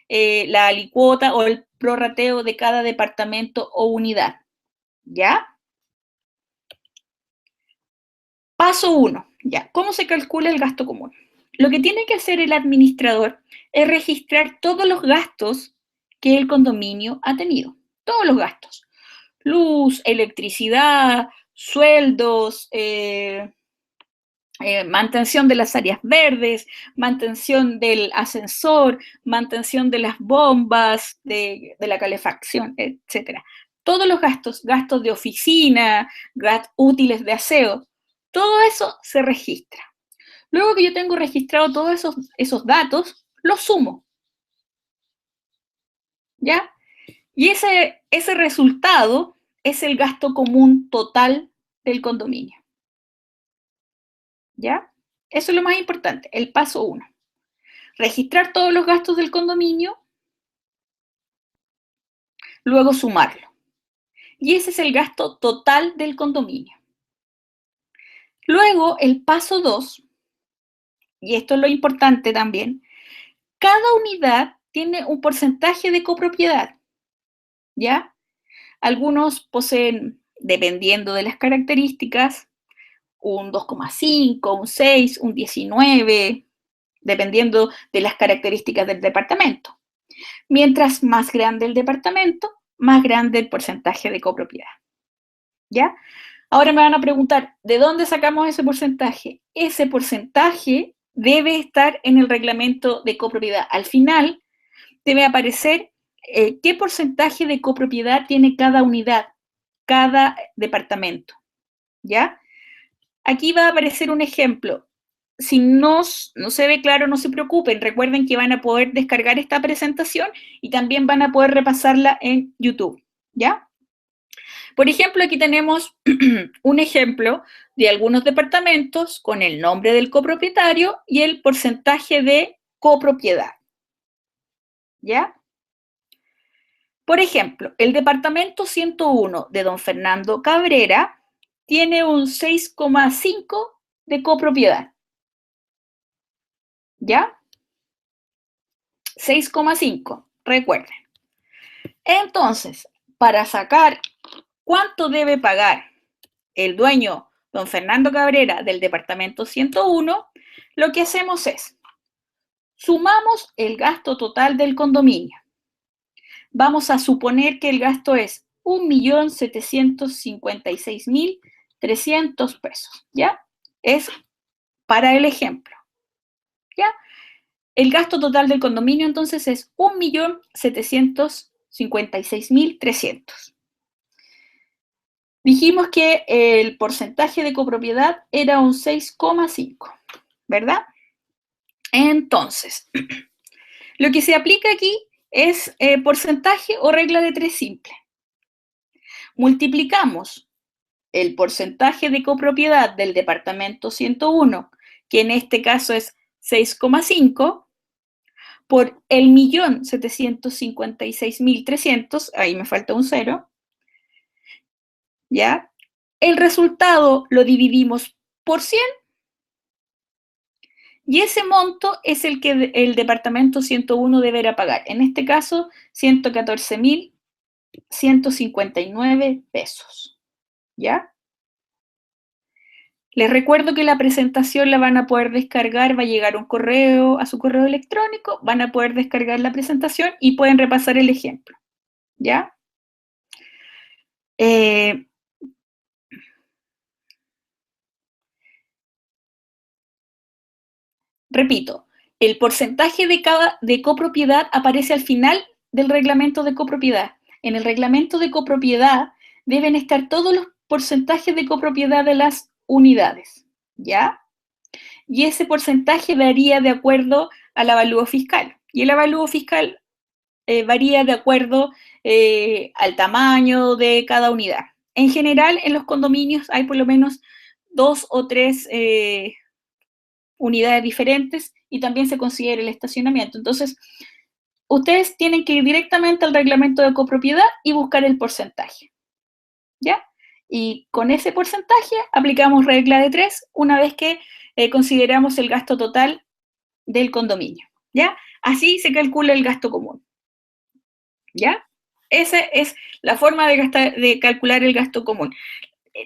la alicuota o el prorrateo de cada departamento o unidad. ¿Ya? Paso 1. ¿Ya? ¿Cómo se calcula el gasto común? Lo que tiene que hacer el administrador es registrar todos los gastos que el condominio ha tenido. Todos los gastos. Luz, electricidad, sueldos, mantención de las áreas verdes, mantención del ascensor, mantención de las bombas, de la calefacción, etc. Todos los gastos, gastos de oficina, útiles de aseo, todo eso se registra. Luego que yo tengo registrado todos esos datos, los sumo. ¿Ya? Y ese resultado es el gasto común total del condominio. ¿Ya? Eso es lo más importante, el paso 1. Registrar todos los gastos del condominio, luego sumarlo. Y ese es el gasto total del condominio. Luego, el paso 2, y esto es lo importante también, cada unidad tiene un porcentaje de copropiedad, ¿ya? Algunos poseen, dependiendo de las características, un 2,5, un 6, un 19, dependiendo de las características del departamento. Mientras más grande el departamento, más grande el porcentaje de copropiedad. ¿Ya? Ahora me van a preguntar, ¿de dónde sacamos ese porcentaje? Ese porcentaje debe estar en el reglamento de copropiedad. Al final debe aparecer qué porcentaje de copropiedad tiene cada unidad, cada departamento. ¿Ya? Aquí va a aparecer un ejemplo. Si no se ve claro, no se preocupen. Recuerden que van a poder descargar esta presentación y también van a poder repasarla en YouTube. ¿Ya? Por ejemplo, aquí tenemos un ejemplo de algunos departamentos con el nombre del copropietario y el porcentaje de copropiedad. ¿Ya? Por ejemplo, el departamento 101 de don Fernando Cabrera tiene un 6,5 de copropiedad. ¿Ya? 6,5, recuerden. Entonces, para sacar cuánto debe pagar el dueño, don Fernando Cabrera, del departamento 101, lo que hacemos es, sumamos el gasto total del condominio. Vamos a suponer que el gasto es 1.756.300 pesos, ¿ya? Es para el ejemplo, ¿ya? El gasto total del condominio, entonces, es 1.756.300. Dijimos que el porcentaje de copropiedad era un 6,5, ¿verdad? Entonces, lo que se aplica aquí es porcentaje o regla de 3 simple. Multiplicamos el porcentaje de copropiedad del departamento 101, que en este caso es 6,5, por el 1.756.300, ahí me falta un 0, ¿ya? El resultado lo dividimos por 100 y ese monto es el que el departamento 101 deberá pagar. En este caso, 114.159 pesos, ¿ya? Les recuerdo que la presentación la van a poder descargar, va a llegar un correo a su correo electrónico, van a poder descargar la presentación y pueden repasar el ejemplo, ¿ya? Repito, el porcentaje de copropiedad aparece al final del reglamento de copropiedad. En el reglamento de copropiedad deben estar todos los porcentajes de copropiedad de las unidades, ¿ya? Y ese porcentaje varía de acuerdo al avalúo fiscal. Y el avalúo fiscal varía de acuerdo al tamaño de cada unidad. En general, en los condominios hay por lo menos 2 o 3 unidades diferentes y también se considera el estacionamiento. Entonces, ustedes tienen que ir directamente al reglamento de copropiedad y buscar el porcentaje, ¿ya? Y con ese porcentaje aplicamos regla de 3 una vez que consideramos el gasto total del condominio, ¿ya? Así se calcula el gasto común, ¿ya? Esa es la forma de calcular el gasto común.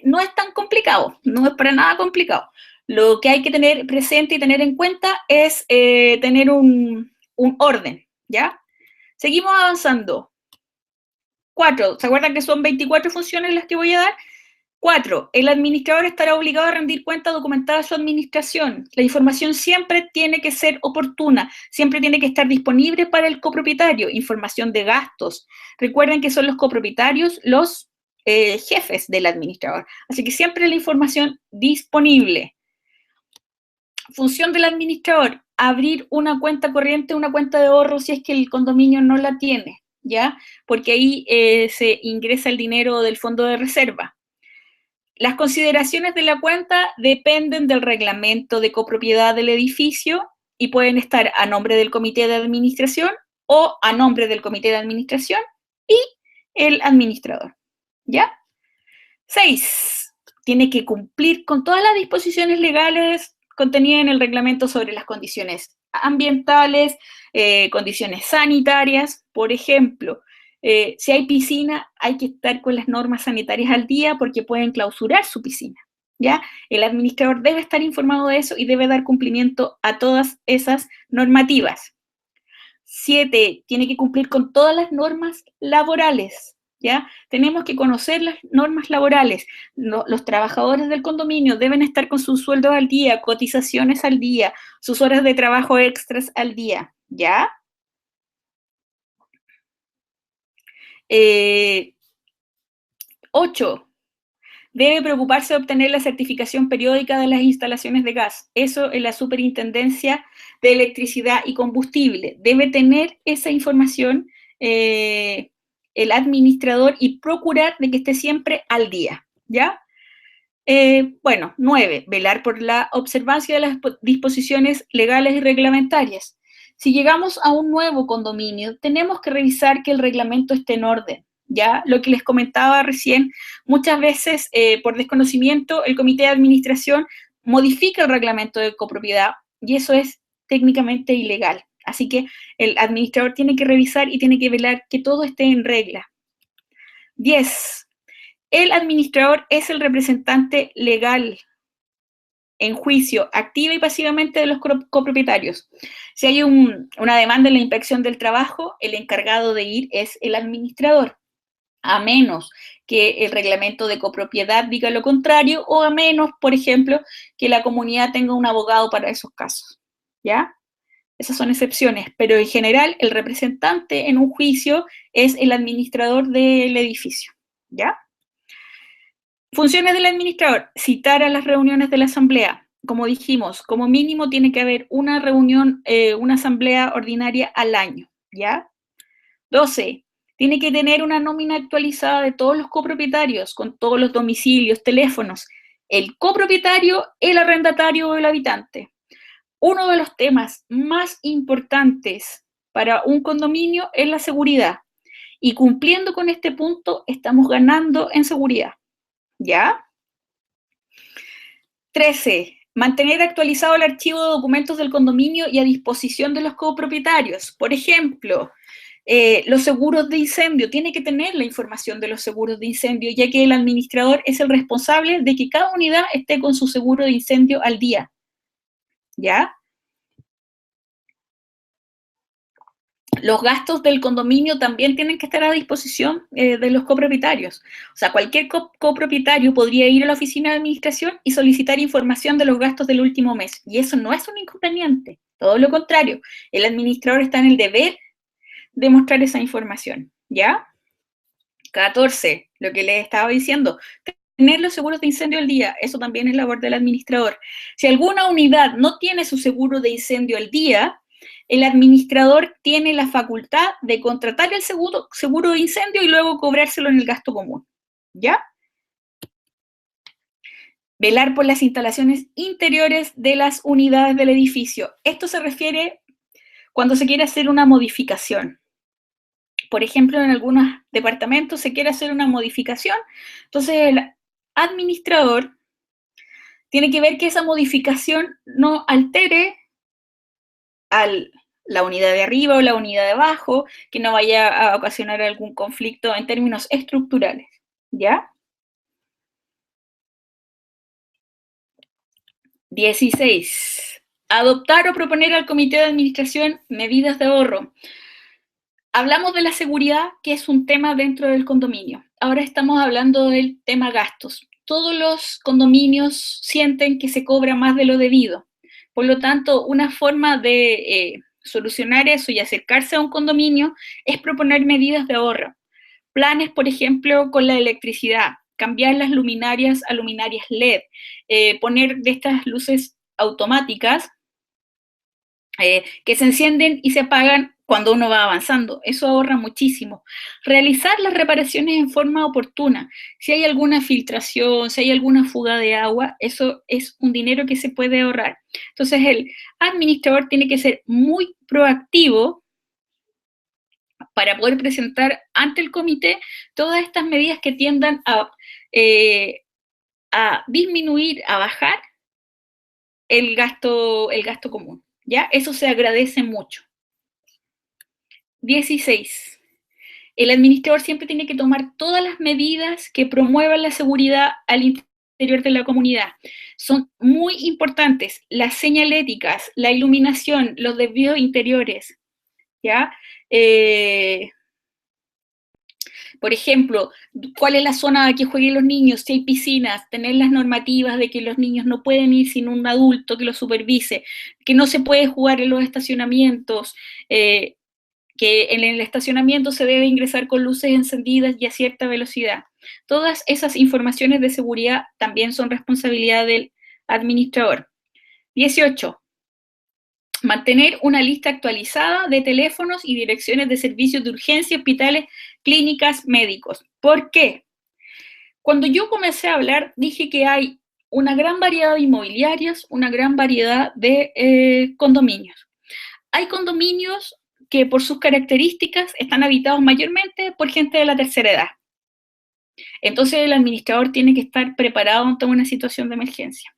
No es tan complicado, no es para nada complicado. Lo que hay que tener presente y tener en cuenta es tener un orden, ¿ya? Seguimos avanzando. 4, ¿se acuerdan que son 24 funciones las que voy a dar? 4, el administrador estará obligado a rendir cuenta documentada de su administración. La información siempre tiene que ser oportuna, siempre tiene que estar disponible para el copropietario. Información de gastos. Recuerden que son los copropietarios los jefes del administrador. Así que siempre la información disponible. Función del administrador, abrir una cuenta corriente, una cuenta de ahorro si es que el condominio no la tiene, ¿ya? Porque ahí se ingresa el dinero del fondo de reserva. Las consideraciones de la cuenta dependen del reglamento de copropiedad del edificio y pueden estar a nombre del comité de administración o a nombre del comité de administración y el administrador, ¿ya? 6. Tiene que cumplir con todas las disposiciones legales contenidas en el reglamento sobre las condiciones ambientales, condiciones sanitarias, por ejemplo. Si hay piscina, hay que estar con las normas sanitarias al día porque pueden clausurar su piscina, ¿ya? El administrador debe estar informado de eso y debe dar cumplimiento a todas esas normativas. 7, tiene que cumplir con todas las normas laborales, ¿ya? Tenemos que conocer las normas laborales. Los trabajadores del condominio deben estar con sus sueldos al día, cotizaciones al día, sus horas de trabajo extras al día, ¿ya? 8. Debe preocuparse de obtener la certificación periódica de las instalaciones de gas. Eso en la Superintendencia de Electricidad y Combustible. Debe tener esa información el administrador y procurar de que esté siempre al día, ¿ya? 9. Velar por la observancia de las disposiciones legales y reglamentarias. Si llegamos a un nuevo condominio, tenemos que revisar que el reglamento esté en orden, ¿ya? Lo que les comentaba recién, muchas veces por desconocimiento el comité de administración modifica el reglamento de copropiedad y eso es técnicamente ilegal. Así que el administrador tiene que revisar y tiene que velar que todo esté en regla. 10. El administrador es el representante legal en juicio, activa y pasivamente de los copropietarios. Si hay una demanda en la inspección del trabajo, el encargado de ir es el administrador, a menos que el reglamento de copropiedad diga lo contrario o a menos, por ejemplo, que la comunidad tenga un abogado para esos casos, ¿ya? Esas son excepciones, pero en general el representante en un juicio es el administrador del edificio, ¿ya? Funciones del administrador, citar a las reuniones de la asamblea. Como dijimos, como mínimo tiene que haber una reunión, una asamblea ordinaria al año, ¿ya? 12. Tiene que tener una nómina actualizada de todos los copropietarios, con todos los domicilios, teléfonos, el copropietario, el arrendatario o el habitante. Uno de los temas más importantes para un condominio es la seguridad. Y cumpliendo con este punto, estamos ganando en seguridad. ¿Ya? 13. Mantener actualizado el archivo de documentos del condominio y a disposición de los copropietarios. Por ejemplo, los seguros de incendio. Tiene que tener la información de los seguros de incendio, ya que el administrador es el responsable de que cada unidad esté con su seguro de incendio al día. ¿Ya? Los gastos del condominio también tienen que estar a disposición de los copropietarios. O sea, cualquier copropietario podría ir a la oficina de administración y solicitar información de los gastos del último mes. Y eso no es un inconveniente, todo lo contrario. El administrador está en el deber de mostrar esa información, ¿ya? 14, lo que les estaba diciendo, tener los seguros de incendio al día, eso también es labor del administrador. Si alguna unidad no tiene su seguro de incendio al día, el administrador tiene la facultad de contratar el seguro de incendio y luego cobrárselo en el gasto común, ¿ya? Velar por las instalaciones interiores de las unidades del edificio. Esto se refiere cuando se quiere hacer una modificación. Por ejemplo, en algunos departamentos se quiere hacer una modificación, entonces el administrador tiene que ver que esa modificación no altere a la unidad de arriba o la unidad de abajo, que no vaya a ocasionar algún conflicto en términos estructurales, ¿ya? 16. Adoptar o proponer al comité de administración medidas de ahorro. Hablamos de la seguridad, que es un tema dentro del condominio. Ahora estamos hablando del tema gastos. Todos los condominios sienten que se cobra más de lo debido. Por lo tanto, una forma de solucionar eso y acercarse a un condominio es proponer medidas de ahorro. Planes, por ejemplo, con la electricidad, cambiar las luminarias a luminarias LED, poner de estas luces automáticas que se encienden y se apagan cuando uno va avanzando. Eso ahorra muchísimo. Realizar las reparaciones en forma oportuna. Si hay alguna filtración, si hay alguna fuga de agua, eso es un dinero que se puede ahorrar. Entonces, el administrador tiene que ser muy proactivo para poder presentar ante el comité todas estas medidas que tiendan a disminuir, a bajar el gasto común. ¿Ya? Eso se agradece mucho. 16. El administrador siempre tiene que tomar todas las medidas que promuevan la seguridad al interior de la comunidad. Son muy importantes las señaléticas, la iluminación, los desvíos interiores, ¿ya? Por ejemplo, cuál es la zona a que jueguen los niños, si hay piscinas, tener las normativas de que los niños no pueden ir sin un adulto que los supervise, que no se puede jugar en los estacionamientos, que en el estacionamiento se debe ingresar con luces encendidas y a cierta velocidad. Todas esas informaciones de seguridad también son responsabilidad del administrador. 18. Mantener una lista actualizada de teléfonos y direcciones de servicios de urgencia, hospitales, clínicas, médicos. ¿Por qué? Cuando yo comencé a hablar, dije que hay una gran variedad de inmobiliarias, una gran variedad de condominios. Hay condominios que por sus características están habitados mayormente por gente de la tercera edad. Entonces el administrador tiene que estar preparado ante una situación de emergencia.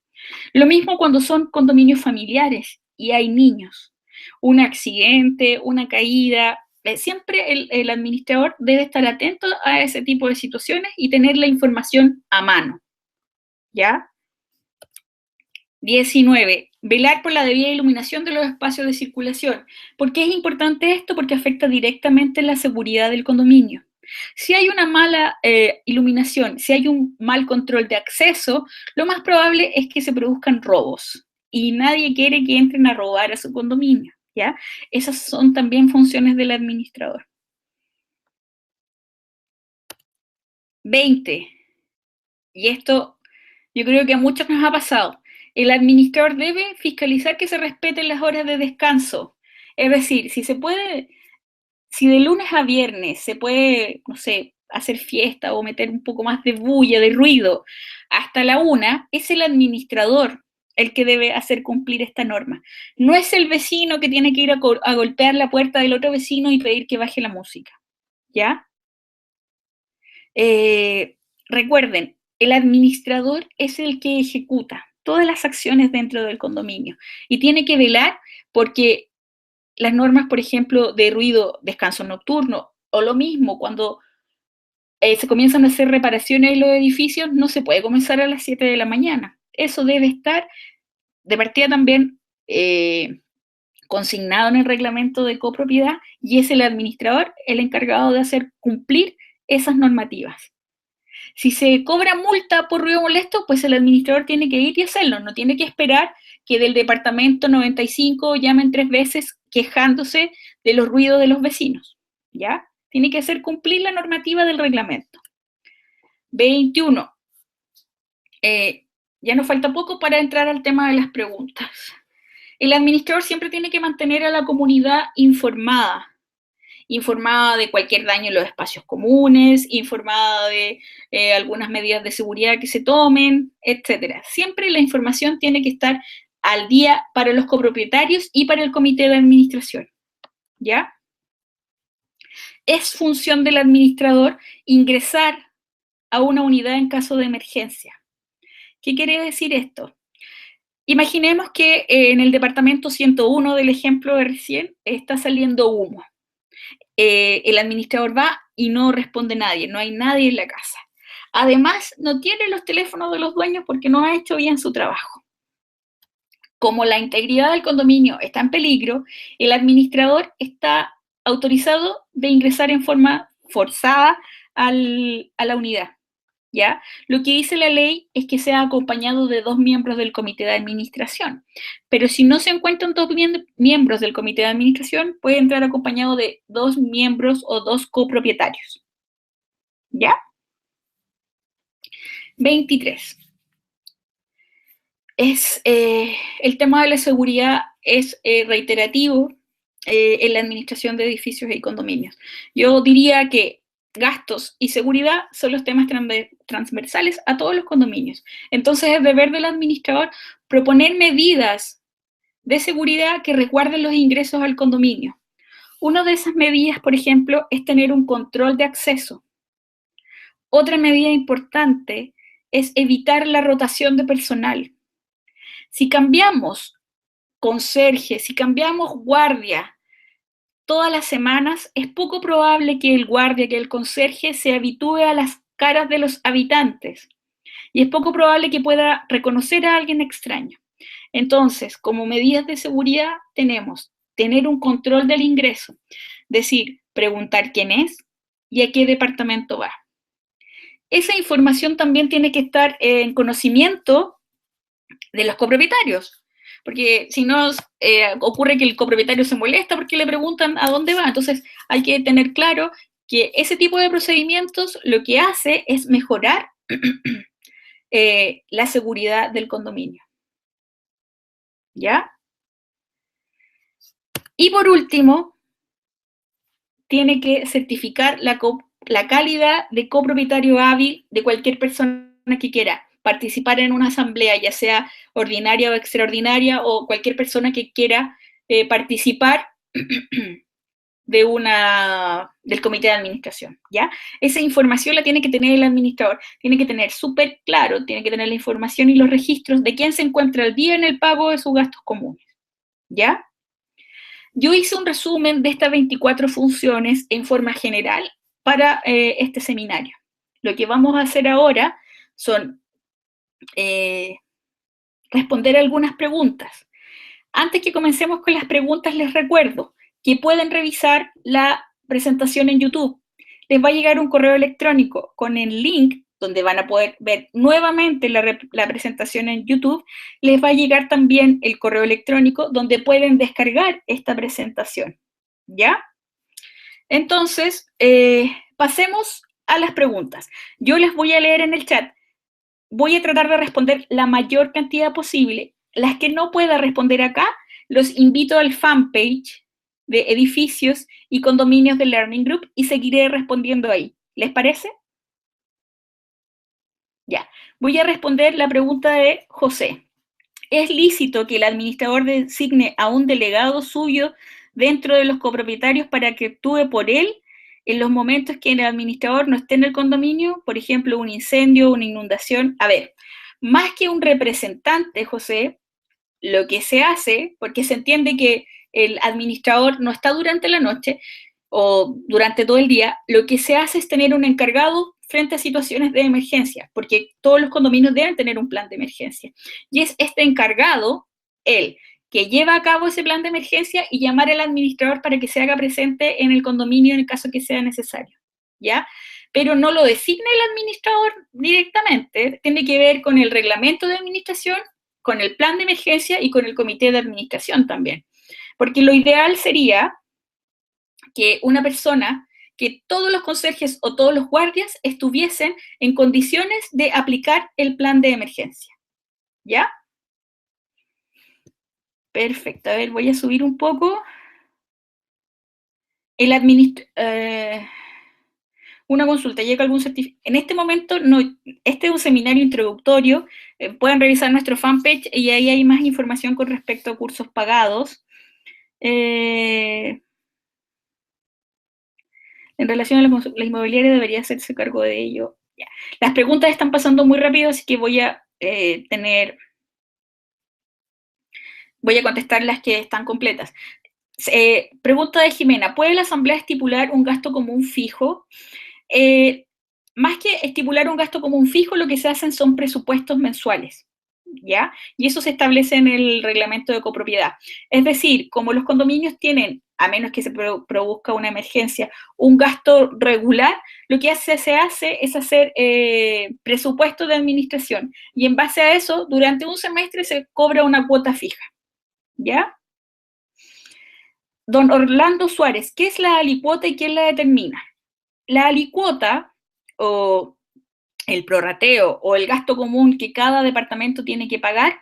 Lo mismo cuando son condominios familiares y hay niños. Un accidente, una caída, siempre el administrador debe estar atento a ese tipo de situaciones y tener la información a mano. ¿Ya? 19. Velar por la debida iluminación de los espacios de circulación. ¿Por qué es importante esto? Porque afecta directamente la seguridad del condominio. Si hay una mala iluminación, si hay un mal control de acceso, lo más probable es que se produzcan robos. Y nadie quiere que entren a robar a su condominio, ¿ya? Esas son también funciones del administrador. 20. Y esto yo creo que a muchos nos ha pasado. El administrador debe fiscalizar que se respeten las horas de descanso. Es decir, si se puede, si de lunes a viernes se puede, no sé, hacer fiesta o meter un poco más de bulla, de ruido, hasta la 1, es el administrador el que debe hacer cumplir esta norma. No es el vecino que tiene que ir a golpear la puerta del otro vecino y pedir que baje la música, ¿ya? Recuerden, el administrador es el que ejecuta todas las acciones dentro del condominio y tiene que velar porque las normas, por ejemplo, de ruido, descanso nocturno, o lo mismo, cuando se comienzan a hacer reparaciones en los edificios, no se puede comenzar a las 7 de la mañana. Eso debe estar, de partida también, consignado en el reglamento de copropiedad y es el administrador el encargado de hacer cumplir esas normativas. Si se cobra multa por ruido molesto, pues el administrador tiene que ir y hacerlo, no tiene que esperar que del departamento 95 llamen 3 veces quejándose de los ruidos de los vecinos, ¿ya? Tiene que hacer cumplir la normativa del reglamento. 21. Ya nos falta poco para entrar al tema de las preguntas. El administrador siempre tiene que mantener a la comunidad informada de cualquier daño en los espacios comunes, informada de algunas medidas de seguridad que se tomen, etc. Siempre la información tiene que estar al día para los copropietarios y para el comité de administración, ¿ya? Es función del administrador ingresar a una unidad en caso de emergencia. ¿Qué quiere decir esto? Imaginemos que en el departamento 101 del ejemplo de recién está saliendo humo. El administrador va y no responde nadie, no hay nadie en la casa. Además, no tiene los teléfonos de los dueños porque no ha hecho bien su trabajo. Como la integridad del condominio está en peligro, el administrador está autorizado de ingresar en forma forzada a la unidad, ¿ya? Lo que dice la ley es que sea acompañado de 2 miembros del comité de administración, pero si no se encuentran 2 miembros del comité de administración, puede entrar acompañado de 2 miembros o 2 copropietarios, ¿ya? 23. El tema de la seguridad es reiterativo en la administración de edificios y condominios. Yo diría que gastos y seguridad son los temas transversales a todos los condominios. Entonces es deber del administrador proponer medidas de seguridad que resguarden los ingresos al condominio. Una de esas medidas, por ejemplo, es tener un control de acceso. Otra medida importante es evitar la rotación de personal. Si cambiamos conserje, si cambiamos guardia todas las semanas, es poco probable que el guardia, que el conserje se habitúe a las caras de los habitantes. Y es poco probable que pueda reconocer a alguien extraño. Entonces, como medidas de seguridad, tenemos tener un control del ingreso, decir, preguntar quién es y a qué departamento va. Esa información también tiene que estar en conocimiento de los copropietarios, porque si no, ocurre que el copropietario se molesta porque le preguntan a dónde va. Entonces hay que tener claro que ese tipo de procedimientos lo que hace es mejorar la seguridad del condominio. ¿Ya? Y por último, tiene que certificar la calidad de copropietario hábil de cualquier persona que quiera participar en una asamblea, ya sea ordinaria o extraordinaria, o cualquier persona que quiera participar del comité de administración, ¿ya? Esa información la tiene que tener el administrador, tiene que tener súper claro, tiene que tener la información y los registros de quién se encuentra al día en el pago de sus gastos comunes, ¿ya? Yo hice un resumen de estas 24 funciones en forma general para este seminario. Lo que vamos a hacer ahora son responder algunas preguntas. Antes que comencemos con las preguntas, les recuerdo que pueden revisar la presentación en YouTube. Les va a llegar un correo electrónico con el link donde van a poder ver nuevamente la presentación en YouTube. Les va a llegar también el correo electrónico donde pueden descargar esta presentación, ¿ya? Entonces, pasemos a las preguntas. Yo les voy a leer en el chat. Voy a tratar de responder la mayor cantidad posible. Las que no pueda responder acá, los invito al fanpage de edificios y condominios de Learning Group y seguiré respondiendo ahí. ¿Les parece? Ya. Voy a responder la pregunta de José. ¿Es lícito que el administrador designe a un delegado suyo dentro de los copropietarios para que actúe por él en los momentos que el administrador no esté en el condominio? Por ejemplo, un incendio, una inundación. A ver, más que un representante, José, lo que se hace, porque se entiende que el administrador no está durante la noche o durante todo el día, lo que se hace es tener un encargado frente a situaciones de emergencia, porque todos los condominios deben tener un plan de emergencia. Y es este encargado, él, que lleva a cabo ese plan de emergencia y llamar al administrador para que se haga presente en el condominio en el caso que sea necesario, ¿ya? Pero no lo designa el administrador directamente, tiene que ver con el reglamento de administración, con el plan de emergencia y con el comité de administración también. Porque lo ideal sería que una persona, que todos los conserjes o todos los guardias estuviesen en condiciones de aplicar el plan de emergencia. ¿Ya? Perfecto. A ver, voy a subir un poco. Una consulta, ¿llega algún certificado? En este momento, no, este es un seminario introductorio. Pueden revisar nuestro fanpage y ahí hay más información con respecto a cursos pagados. En relación a la inmobiliaria debería hacerse cargo de ello. Ya. Las preguntas están pasando muy rápido, así que voy a contestar las que están completas. Pregunta de Jimena, ¿puede la Asamblea estipular un gasto común fijo? Más que estipular un gasto común fijo, lo que se hacen son presupuestos mensuales, ¿ya? Y eso se establece en el reglamento de copropiedad. Es decir, como los condominios tienen, a menos que se produzca una emergencia, un gasto regular, lo que se hace es hacer presupuesto de administración. Y en base a eso, durante un semestre se cobra una cuota fija, ¿ya? Don Orlando Suárez, ¿qué es la alicuota y quién la determina? La alicuota o el prorrateo o el gasto común que cada departamento tiene que pagar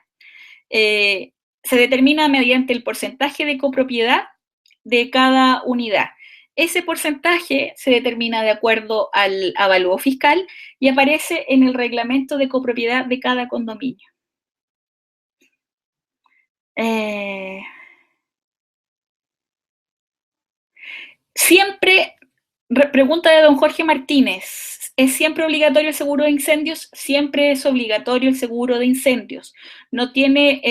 se determina mediante el porcentaje de copropiedad de cada unidad. Ese porcentaje se determina de acuerdo al avalúo fiscal y aparece en el reglamento de copropiedad de cada condominio. Siempre, pregunta de don Jorge Martínez, ¿es siempre obligatorio el seguro de incendios? Siempre es obligatorio el seguro de incendios. No tiene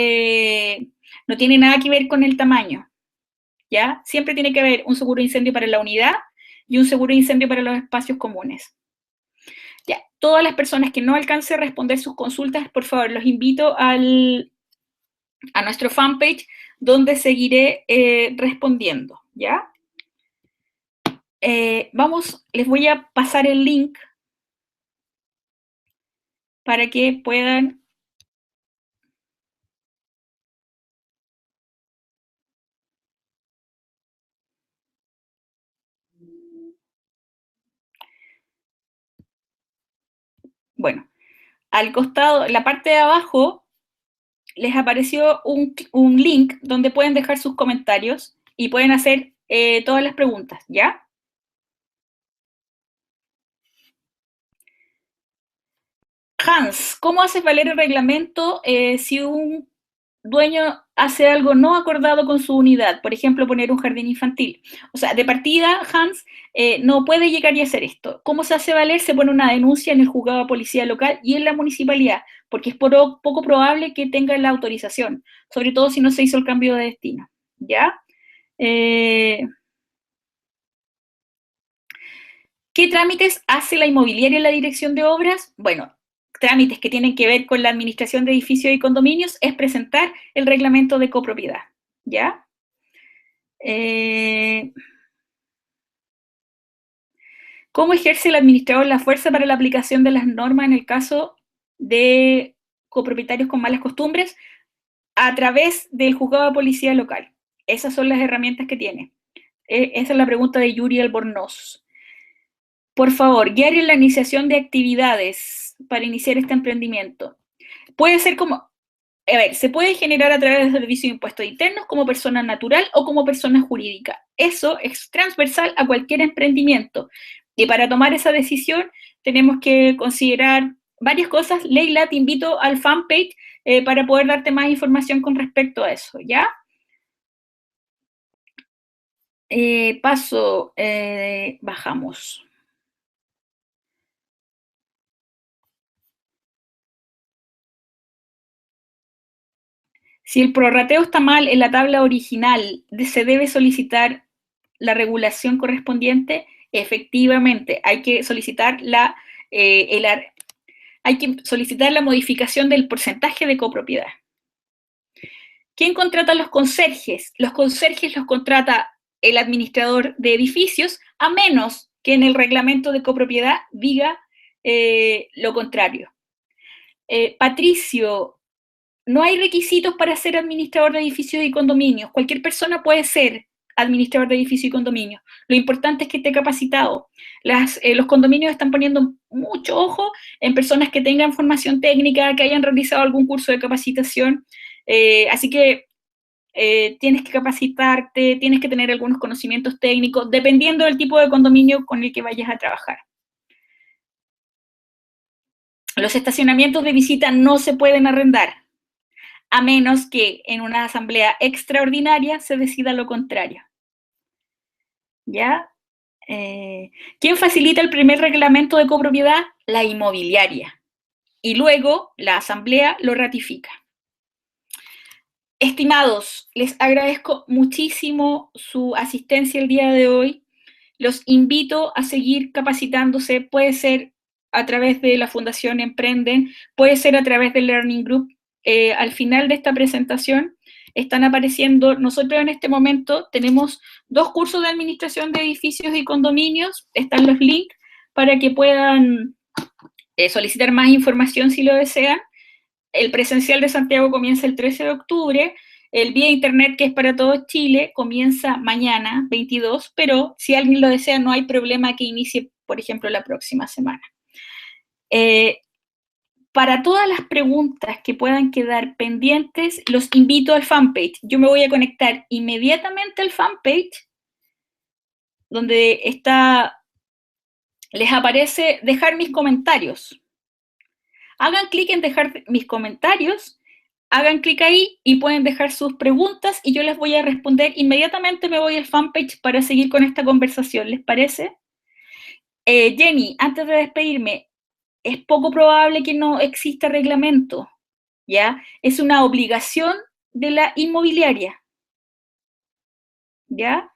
nada que ver con el tamaño, ¿ya? Siempre tiene que haber un seguro de incendio para la unidad y un seguro de incendio para los espacios comunes. Ya, todas las personas que no alcance a responder sus consultas, por favor, los invito a nuestro fanpage, donde seguiré respondiendo, ¿ya? Les voy a pasar el link para que puedan bueno, al costado, en la parte de abajo, les apareció un link donde pueden dejar sus comentarios y pueden hacer todas las preguntas, ¿ya? Hans, ¿cómo haces valer el reglamento si un dueño hace algo no acordado con su unidad? Por ejemplo, poner un jardín infantil. O sea, de partida, Hans no puede llegar y hacer esto. ¿Cómo se hace valer? Se pone una denuncia en el juzgado de policía local y en la municipalidad, porque es poco probable que tenga la autorización, sobre todo si no se hizo el cambio de destino. ¿Ya? ¿Qué trámites hace la inmobiliaria en la dirección de obras? Bueno, trámites que tienen que ver con la administración de edificios y condominios es presentar el reglamento de copropiedad, ¿ya? ¿Cómo ejerce el administrador la fuerza para la aplicación de las normas en el caso de copropietarios con malas costumbres? A través del juzgado de policía local. Esas son las herramientas que tiene. Esa es la pregunta de Yuri Albornoz. Por favor, guiar en la iniciación de actividades para iniciar este emprendimiento. Puede ser como, a ver, se puede generar a través del servicio de impuestos internos como persona natural o como persona jurídica. Eso es transversal a cualquier emprendimiento. Y para tomar esa decisión tenemos que considerar varias cosas. Leila, te invito al fanpage para poder darte más información con respecto a eso, ¿ya? Bajamos. Si el prorrateo está mal en la tabla original, ¿se debe solicitar la regulación correspondiente? Efectivamente, hay que solicitar hay que solicitar la modificación del porcentaje de copropiedad. ¿Quién contrata a los conserjes? Los conserjes los contrata el administrador de edificios, a menos que en el reglamento de copropiedad diga lo contrario. Patricio, no hay requisitos para ser administrador de edificios y condominios. Cualquier persona puede ser administrador de edificios y condominios. Lo importante es que esté capacitado. Los condominios están poniendo mucho ojo en personas que tengan formación técnica, que hayan realizado algún curso de capacitación. Así que tienes que capacitarte, tienes que tener algunos conocimientos técnicos, dependiendo del tipo de condominio con el que vayas a trabajar. Los estacionamientos de visita no se pueden arrendar, a menos que en una asamblea extraordinaria se decida lo contrario. ¿Ya? ¿Quién facilita el primer reglamento de copropiedad? La inmobiliaria. Y luego la asamblea lo ratifica. Estimados, les agradezco muchísimo su asistencia el día de hoy. Los invito a seguir capacitándose. Puede ser a través de la Fundación Emprenden, puede ser a través del Learning Group. Al final de esta presentación están apareciendo, nosotros en este momento tenemos 2 cursos de administración de edificios y condominios, están los links para que puedan solicitar más información si lo desean. El presencial de Santiago comienza el 13 de octubre, el vía internet, que es para todo Chile, comienza mañana, 22, pero si alguien lo desea, no hay problema que inicie, por ejemplo, la próxima semana. Para todas las preguntas que puedan quedar pendientes, los invito al fanpage. Yo me voy a conectar inmediatamente al fanpage, donde está, les aparece dejar mis comentarios. Hagan clic en dejar mis comentarios, hagan clic ahí y pueden dejar sus preguntas y yo les voy a responder. Inmediatamente me voy al fanpage para seguir con esta conversación, ¿les parece? Jenny, antes de despedirme, es poco probable que no exista reglamento, ¿ya? Es una obligación de la inmobiliaria, ¿ya?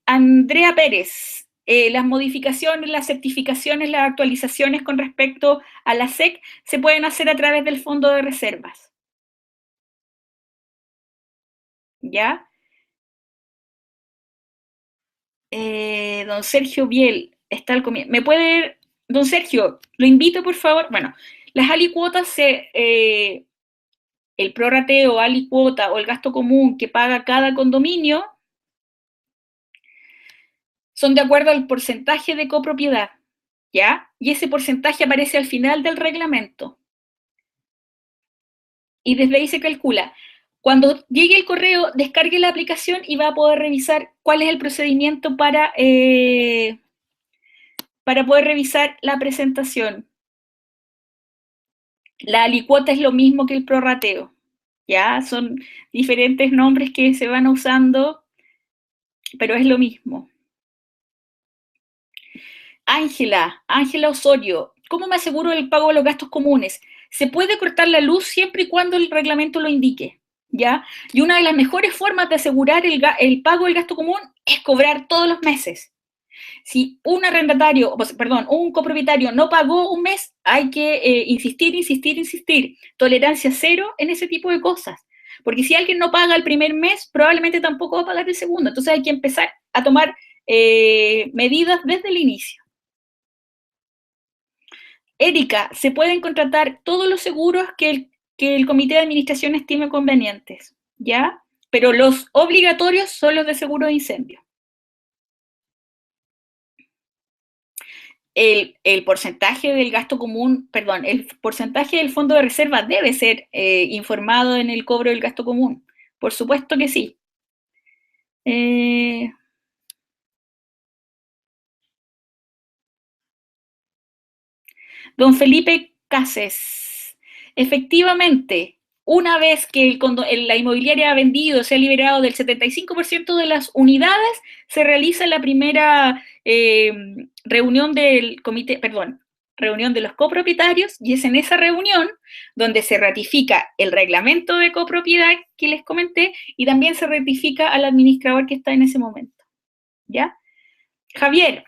Andrea Pérez, las modificaciones, las certificaciones, las actualizaciones con respecto a la SEC se pueden hacer a través del fondo de reservas, ¿ya? Don Sergio Biel, está al comienzo. ¿Me puede, don Sergio, lo invito por favor? Bueno, las alicuotas, el prorrateo, alicuota o el gasto común que paga cada condominio son de acuerdo al porcentaje de copropiedad, ¿ya? Y ese porcentaje aparece al final del reglamento. Y desde ahí se calcula. Cuando llegue el correo, descargue la aplicación y va a poder revisar cuál es el procedimiento para poder revisar la presentación. La alicuota es lo mismo que el prorrateo, ¿ya? Son diferentes nombres que se van usando, pero es lo mismo. Ángela Osorio, ¿cómo me aseguro el pago de los gastos comunes? Se puede cortar la luz siempre y cuando el reglamento lo indique, ¿ya? Y una de las mejores formas de asegurar el pago del gasto común es cobrar todos los meses. Si un arrendatario, perdón, un copropietario no pagó un mes, hay que insistir. Tolerancia cero en ese tipo de cosas. Porque si alguien no paga el primer mes, probablemente tampoco va a pagar el segundo. Entonces hay que empezar a tomar medidas desde el inicio. Erika, se pueden contratar todos los seguros que el comité de administración estime convenientes, ¿ya? Pero los obligatorios son los de seguro de incendio. El porcentaje del gasto común, perdón, el porcentaje del fondo de reserva debe ser informado en el cobro del gasto común. Por supuesto que sí. Don Felipe Cases, efectivamente, una vez que la inmobiliaria ha vendido, se ha liberado del 75% de las unidades, se realiza la primera reunión del comité, perdón, reunión de los copropietarios, y es en esa reunión donde se ratifica el reglamento de copropiedad que les comenté y también se ratifica al administrador que está en ese momento. ¿Ya? Javier,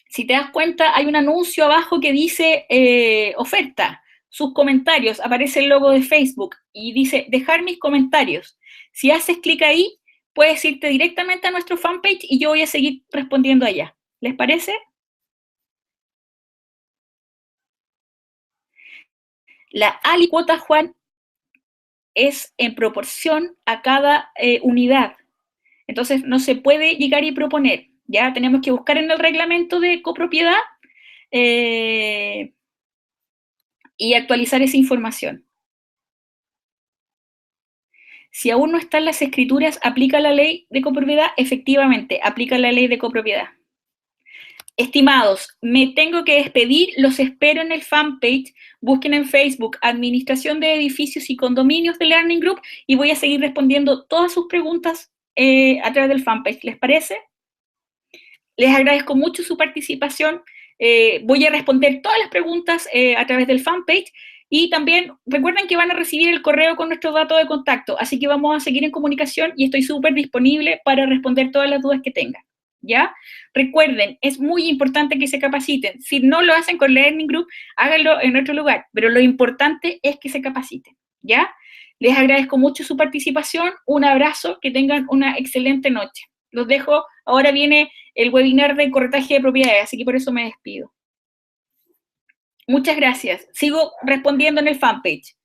si te das cuenta, hay un anuncio abajo que dice oferta. Sus comentarios, aparece el logo de Facebook y dice dejar mis comentarios. Si haces clic ahí, puedes irte directamente a nuestro fanpage y yo voy a seguir respondiendo allá. ¿Les parece? La alicuota, Juan, es en proporción a cada unidad. Entonces, no se puede llegar y proponer. Ya tenemos que buscar en el reglamento de copropiedad y actualizar esa información. Si aún no están las escrituras, ¿aplica la ley de copropiedad? Efectivamente, aplica la ley de copropiedad. Estimados, me tengo que despedir, los espero en el fanpage, busquen en Facebook Administración de Edificios y Condominios de Learning Group y voy a seguir respondiendo todas sus preguntas a través del fanpage, ¿les parece? Les agradezco mucho su participación, voy a responder todas las preguntas a través del fanpage y también recuerden que van a recibir el correo con nuestros datos de contacto, así que vamos a seguir en comunicación y estoy súper disponible para responder todas las dudas que tengan. ¿Ya? Recuerden, es muy importante que se capaciten. Si no lo hacen con Learning Group, háganlo en otro lugar, pero lo importante es que se capaciten, ¿ya? Les agradezco mucho su participación, un abrazo, que tengan una excelente noche. Los dejo, ahora viene el webinar de corretaje de propiedades, así que por eso me despido. Muchas gracias. Sigo respondiendo en el fanpage.